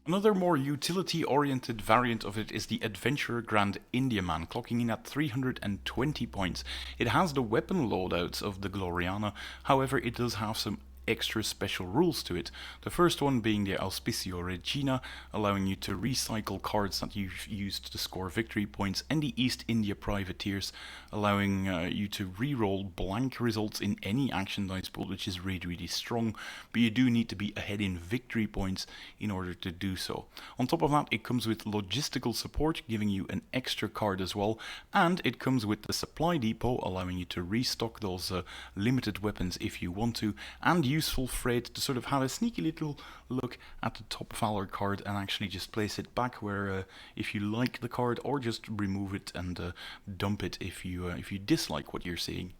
Another more utility-oriented variant of it is the Adventurer Grand Indiaman, clocking in at 320 points. It has the weapon loadouts of the Gloriana, however it does have some extra special rules to it. The first one being the Auspicio Regina, allowing you to recycle cards that you've used to score victory points, and the East India Privateers, allowing you to re-roll blank results in any action dice pool, which is really strong, but you do need to be ahead in victory points in order to do so. On top of that, it comes with logistical support, giving you an extra card as well, and it comes with the Supply Depot, allowing you to restock those limited weapons if you want to, and useful freight to sort of have a sneaky little look at the top Valor card and actually just place it back where if you like the card, or just remove it and dump it if you dislike what you're seeing.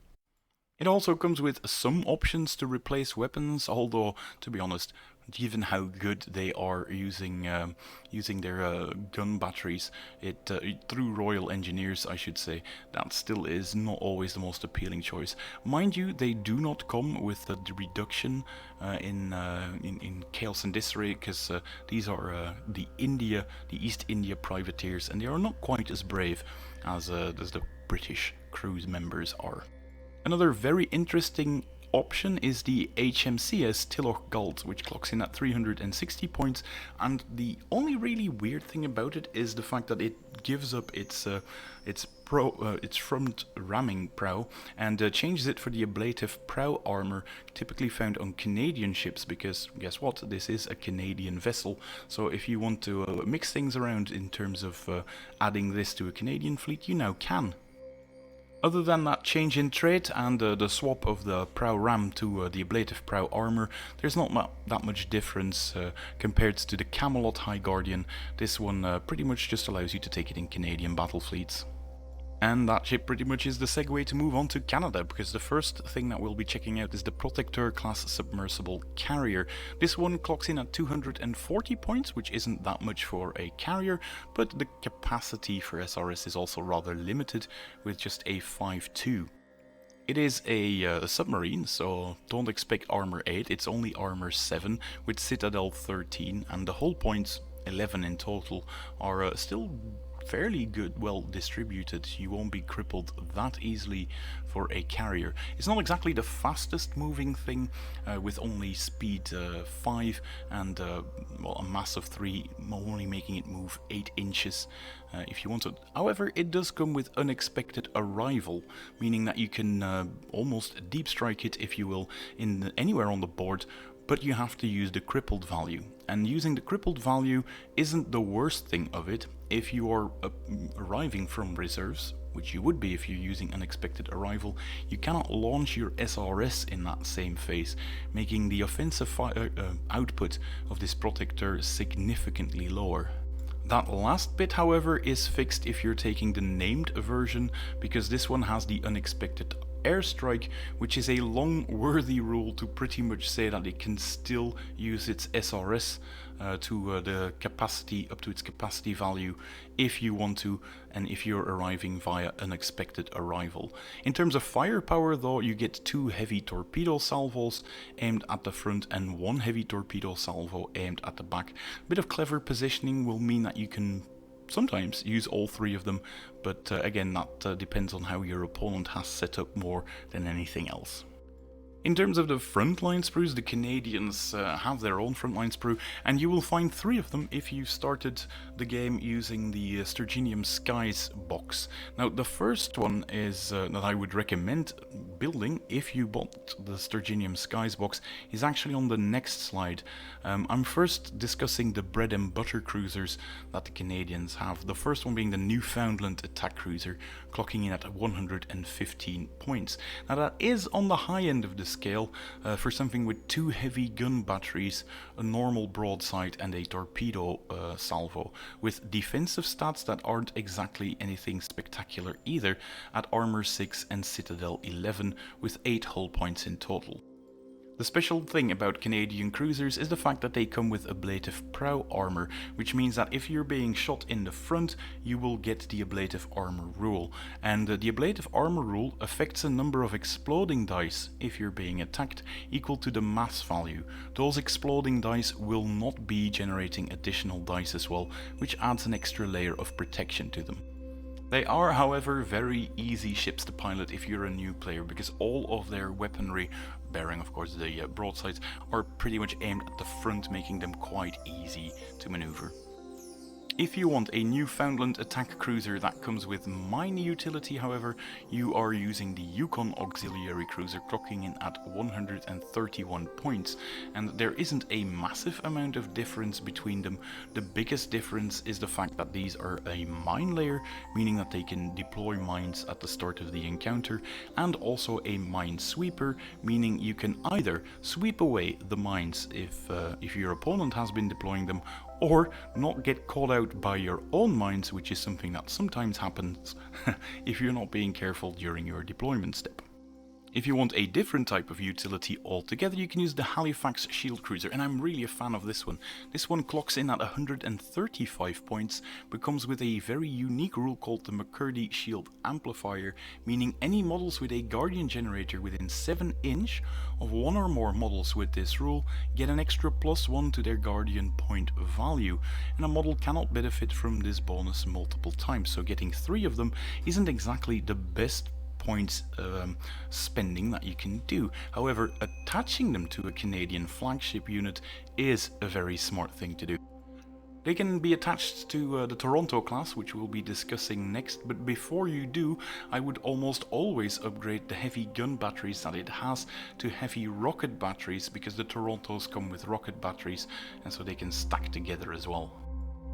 It also comes with some options to replace weapons, although to be honest, given how good they are using their gun batteries, through Royal Engineers I should say, that still is not always the most appealing choice. Mind you, they do not come with the reduction in Chaos and Disarray, because these are the East India Privateers, and they are not quite as brave as the British cruise members are. Another very interesting option is the HMCS Tilloch Galt, which clocks in at 360 points, and the only really weird thing about it is the fact that it gives up its front ramming prow and changes it for the ablative prow armor typically found on Canadian ships, because guess what, this is a Canadian vessel, so if you want to mix things around in terms of adding this to a Canadian fleet, you now can. Other than that change in trait and the swap of the prow ram to the ablative prow armor, there's not that much difference compared to the Camelot High Guardian. This one pretty much just allows you to take it in Canadian battle fleets. And that ship pretty much is the segue to move on to Canada, because the first thing that we'll be checking out is the Protector class submersible carrier. This one clocks in at 240 points, which isn't that much for a carrier, but the capacity for SRS is also rather limited, with just a 5.2. It is a submarine, so don't expect armor 8, it's only armor 7, with Citadel 13, and the hull points, 11 in total, are still fairly good, well distributed. You won't be crippled that easily for a carrier. It's not exactly the fastest moving thing, with only speed 5 and well, a mass of 3, only making it move 8 inches if you want it. However, it does come with unexpected arrival, meaning that you can almost deep strike it, if you will, anywhere on the board, but you have to use the crippled value. And using the crippled value isn't the worst thing of it if you are arriving from reserves, which you would be if you're using unexpected arrival, you cannot launch your SRS in that same phase, making the offensive output of this protector significantly lower. That last bit, however, is fixed if you're taking the named version, because this one has the unexpected airstrike, which is a long worthy rule to pretty much say that it can still use its SRS to the capacity, up to its capacity value if you want to, and if you're arriving via unexpected arrival. In terms of firepower though, you get 2 heavy torpedo salvos aimed at the front and 1 heavy torpedo salvo aimed at the back. A bit of clever positioning will mean that you can sometimes use all 3 of them, but again, that depends on how your opponent has set up more than anything else. In terms of the frontline sprues, the Canadians have their own frontline sprue, and you will find 3 of them if you started the game using the Sturginium Skies box. Now, the first one is that I would recommend building if you bought the Sturginium Skies box is actually on the next slide. I'm first discussing the bread and butter cruisers that the Canadians have. The first one being the Newfoundland attack cruiser, clocking in at 115 points. Now, that is on the high end of the scale for something with 2 heavy gun batteries, a normal broadside and a torpedo salvo, with defensive stats that aren't exactly anything spectacular either, at armor 6 and citadel 11 with 8 hull points in total. The special thing about Canadian cruisers is the fact that they come with ablative prow armor, which means that if you're being shot in the front, you will get the ablative armor rule. And the ablative armor rule affects a number of exploding dice if you're being attacked, equal to the mass value. Those exploding dice will not be generating additional dice as well, which adds an extra layer of protection to them. They are, however, very easy ships to pilot if you're a new player, because all of their weaponry, bearing of course the broadsides, are pretty much aimed at the front, making them quite easy to maneuver. If you want a Newfoundland attack cruiser that comes with mine utility, however, you are using the Yukon auxiliary cruiser, clocking in at 131 points, and there isn't a massive amount of difference between them. The biggest difference is the fact that these are a mine layer, meaning that they can deploy mines at the start of the encounter, and also a mine sweeper, meaning you can either sweep away the mines if your opponent has been deploying them, or not get caught out by your own mines, which is something that sometimes happens if you're not being careful during your deployment step. If you want a different type of utility altogether, you can use the Halifax Shield Cruiser, and I'm really a fan of this one. This one clocks in at 135 points, but comes with a very unique rule called the McCurdy Shield Amplifier, meaning any models with a Guardian generator within 7 inch of 1 or more models with this rule get an extra +1 to their Guardian point value, and a model cannot benefit from this bonus multiple times, so getting 3 of them isn't exactly the best points spending that you can do. However, attaching them to a Canadian flagship unit is a very smart thing to do. They can be attached to the Toronto class, which we'll be discussing next, but before you do, I would almost always upgrade the heavy gun batteries that it has to heavy rocket batteries, because the Torontos come with rocket batteries, and so they can stack together as well.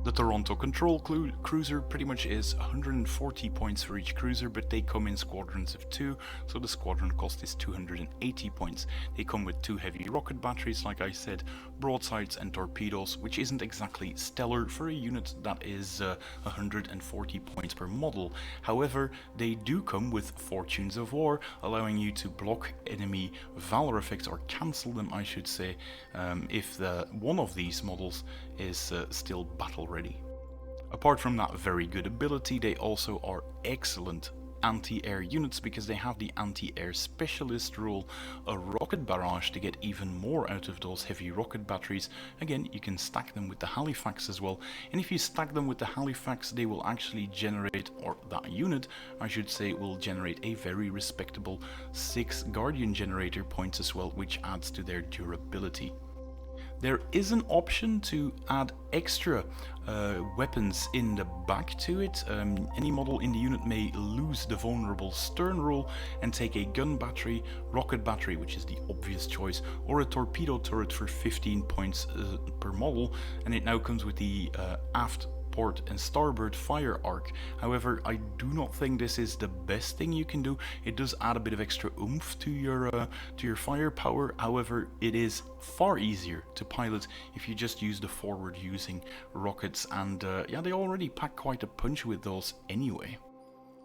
The Toronto Control Cruiser pretty much is 140 points for each cruiser, but they come in squadrons of 2, so the squadron cost is 280 points. They come with 2 heavy rocket batteries, like I said, broadsides and torpedoes, which isn't exactly stellar for a unit that is 140 points per model. However, they do come with Fortunes of War, allowing you to block enemy valor effects, or cancel them I should say, if one of these models is still battle ready. Apart from that very good ability, they also are excellent anti-air units, because they have the anti-air specialist rule, a rocket barrage to get even more out of those heavy rocket batteries. Again, you can stack them with the Halifax as well, and if you stack them with the Halifax, they will actually generate, or that unit I should say, will generate a very respectable 6 Guardian generator points as well, which adds to their durability. There is an option to add extra weapons in the back to it. Any model in the unit may lose the vulnerable stern rule and take a gun battery, rocket battery, which is the obvious choice, or a torpedo turret for 15 points per model, and it now comes with the aft port and starboard fire arc. However, I do not think this is the best thing you can do. It does add a bit of extra oomph to your firepower. However, it is far easier to pilot if you just use the forward using rockets, and yeah, they already pack quite a punch with those anyway.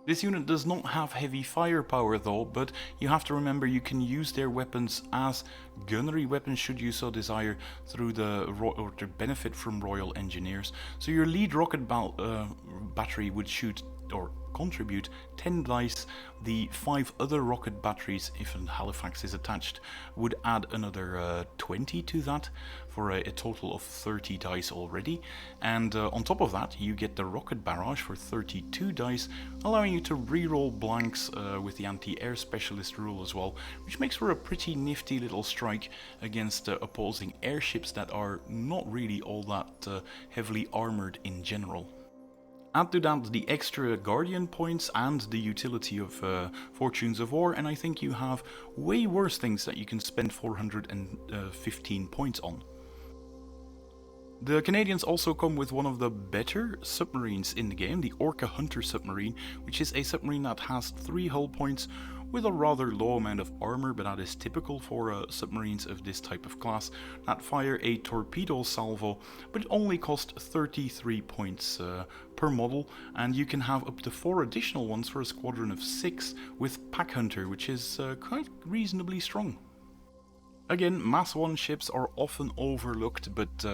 This unit does not have heavy firepower though, but you have to remember you can use their weapons as gunnery weapons should you so desire through or to benefit from Royal Engineers. So your lead rocket battery would shoot or contribute 10 dice. The 5 other rocket batteries, if a Halifax is attached, would add another 20 to that for a total of 30 dice already. And on top of that you get the rocket barrage for 32 dice, allowing you to reroll blanks with the anti-air specialist rule as well, which makes for a pretty nifty little strike against opposing airships that are not really all that heavily armored in general. Add to that the extra Guardian points and the utility of Fortunes of War, and I think you have way worse things that you can spend 415 points on. The Canadians also come with one of the better submarines in the game, the Orca Hunter submarine, which is a submarine that has 3 hull points with a rather low amount of armor, but that is typical for submarines of this type of class that fire a torpedo salvo, but it only costs 33 points per model, and you can have up to 4 additional ones for a squadron of 6 with Pack Hunter, which is quite reasonably strong. Again, Mass 1 ships are often overlooked, but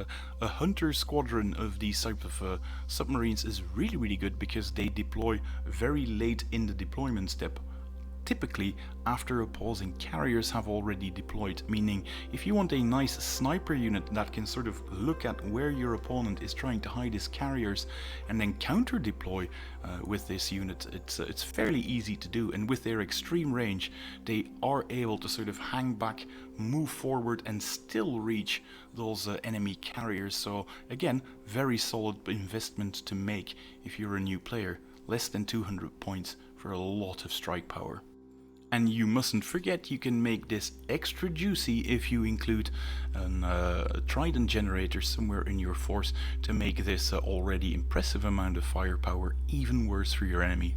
a Hunter squadron of these type of submarines is really good because they deploy very late in the deployment step. Typically after opposing carriers have already deployed, meaning if you want a nice sniper unit that can sort of look at where your opponent is trying to hide his carriers and then counter deploy with this unit, it's fairly easy to do, and with their extreme range they are able to sort of hang back, move forward and still reach those enemy carriers. So again, very solid investment to make if you're a new player. Less than 200 points for a lot of strike power. And you mustn't forget you can make this extra juicy if you include a Trident generator somewhere in your force to make this already impressive amount of firepower even worse for your enemy.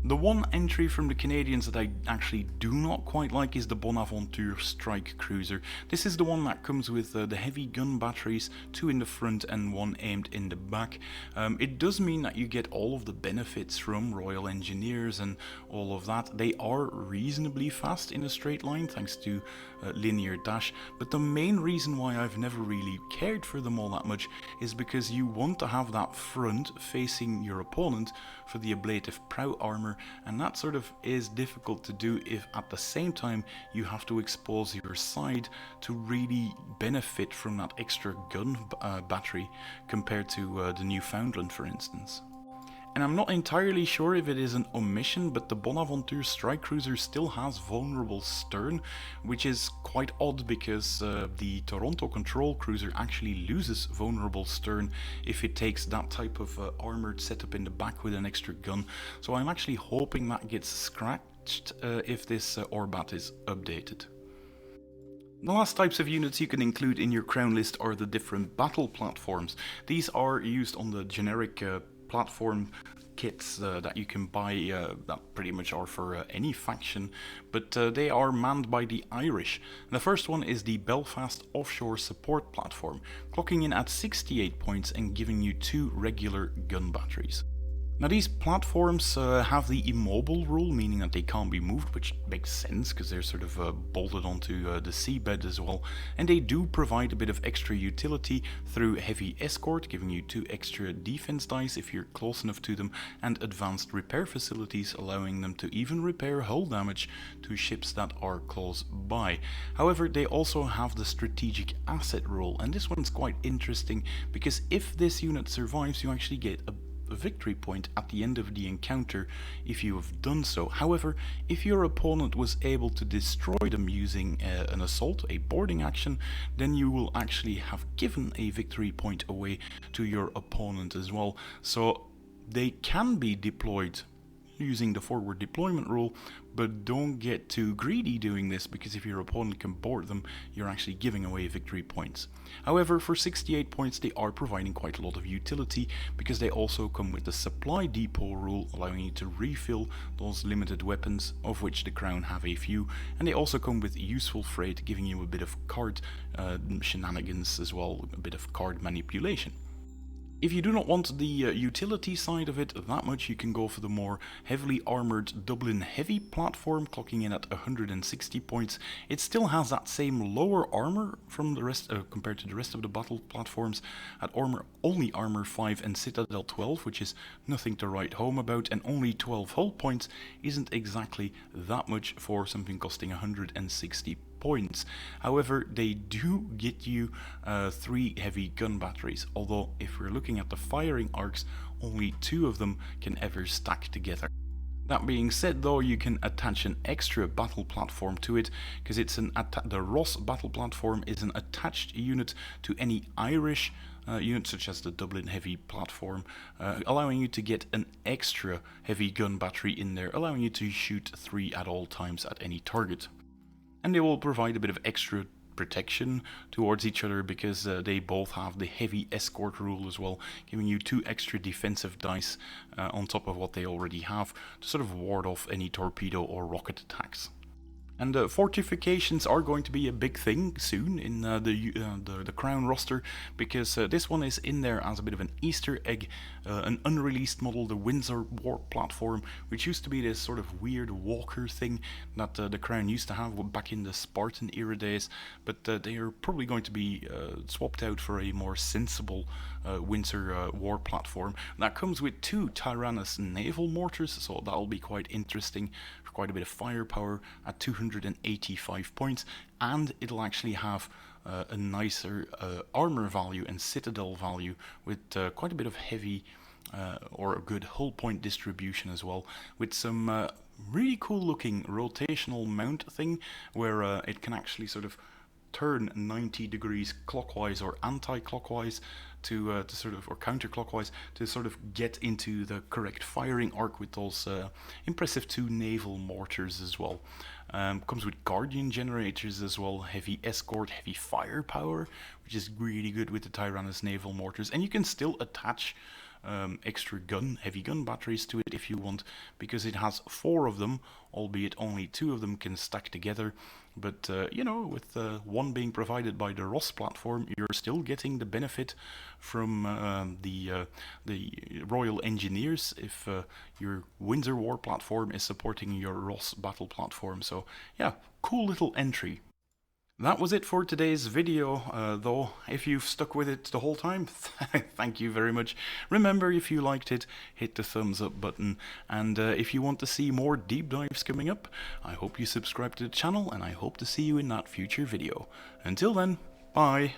The one entry from the Canadians that I actually do not quite like is the Bonaventure Strike Cruiser. This is the one that comes with the heavy gun batteries, 2 in the front and 1 aimed in the back. It does mean that you get all of the benefits from Royal Engineers and all of that. They are reasonably fast in a straight line thanks to linear dash, but the main reason why I've never really cared for them all that much is because you want to have that front facing your opponent for the ablative prow armor, and that sort of is difficult to do if at the same time you have to expose your side to really benefit from that extra gun battery compared to the Newfoundland, for instance. And I'm not entirely sure if it is an omission, but the Bonaventure Strike Cruiser still has vulnerable stern, which is quite odd because the Toronto Control Cruiser actually loses vulnerable stern if it takes that type of armored setup in the back with an extra gun. So I'm actually hoping that gets scratched if this Orbat is updated. The last types of units you can include in your Crown list are the different battle platforms. These are used on the generic platform kits that you can buy that pretty much are for any faction, but they are manned by the Irish. The first one is the Belfast Offshore Support Platform, clocking in at 68 points and giving you 2 regular gun batteries. Now these platforms have the immobile rule, meaning that they can't be moved, which makes sense because they're sort of bolted onto the seabed as well, and they do provide a bit of extra utility through heavy escort, giving you 2 extra defense dice if you're close enough to them, and advanced repair facilities allowing them to even repair hull damage to ships that are close by. However, they also have the strategic asset rule, and this one's quite interesting because if this unit survives you actually get a victory point at the end of the encounter if you have done so. However, if your opponent was able to destroy them using an assault, a boarding action, then you will actually have given a victory point away to your opponent as well. So they can be deployed using the forward deployment rule, but don't get too greedy doing this, because if your opponent can board them, you're actually giving away victory points. However, for 68 points they are providing quite a lot of utility, because they also come with the supply depot rule, allowing you to refill those limited weapons, of which the Crown have a few, and they also come with useful freight, giving you a bit of card shenanigans as well, a bit of card manipulation. If you do not want the utility side of it that much, you can go for the more heavily armoured Dublin Heavy platform, clocking in at 160 points. It still has that same lower armour from the rest compared to the rest of the battle platforms, at only armour 5 and Citadel 12, which is nothing to write home about, and only 12 hull points isn't exactly that much for something costing 160 points. However, they do get you 3 heavy gun batteries, although if we're looking at the firing arcs, only 2 of them can ever stack together. That being said though, you can attach an extra battle platform to it, because it's the Ross battle platform is an attached unit to any Irish unit, such as the Dublin Heavy platform, allowing you to get an extra heavy gun battery in there, allowing you to shoot 3 at all times at any target. And they will provide a bit of extra protection towards each other, because they both have the heavy escort rule as well, giving you 2 extra defensive dice on top of what they already have, to sort of ward off any torpedo or rocket attacks. And fortifications are going to be a big thing soon in the Crown roster, because this one is in there as a bit of an Easter egg, an unreleased model, the Windsor Warp platform, which used to be this sort of weird walker thing that the Crown used to have back in the Spartan era days, but they are probably going to be swapped out for a more sensible Windsor war platform that comes with 2 Tyrannus naval mortars, so that'll be quite interesting, for quite a bit of firepower at 285 points, and it'll actually have a nicer armor value and citadel value, with quite a bit of heavy or a good hull point distribution as well, with some really cool looking rotational mount thing, where it can actually sort of turn 90 degrees clockwise or anti-clockwise to sort of, or counterclockwise, to sort of get into the correct firing arc with those impressive 2 naval mortars as well. Comes with Guardian generators as well, heavy escort, heavy firepower, which is really good with the Tyrannus naval mortars, and you can still attach extra heavy gun batteries to it if you want, because it has 4 of them, albeit only 2 of them can stack together. But you know, with 1 being provided by the Ross platform, you're still getting the benefit from the Royal Engineers if your Windsor War platform is supporting your Ross battle platform. So yeah, cool little entry. That was it for today's video, though if you've stuck with it the whole time, thank you very much. Remember, if you liked it, hit the thumbs up button, and if you want to see more deep dives coming up, I hope you subscribe to the channel, and I hope to see you in that future video. Until then, bye!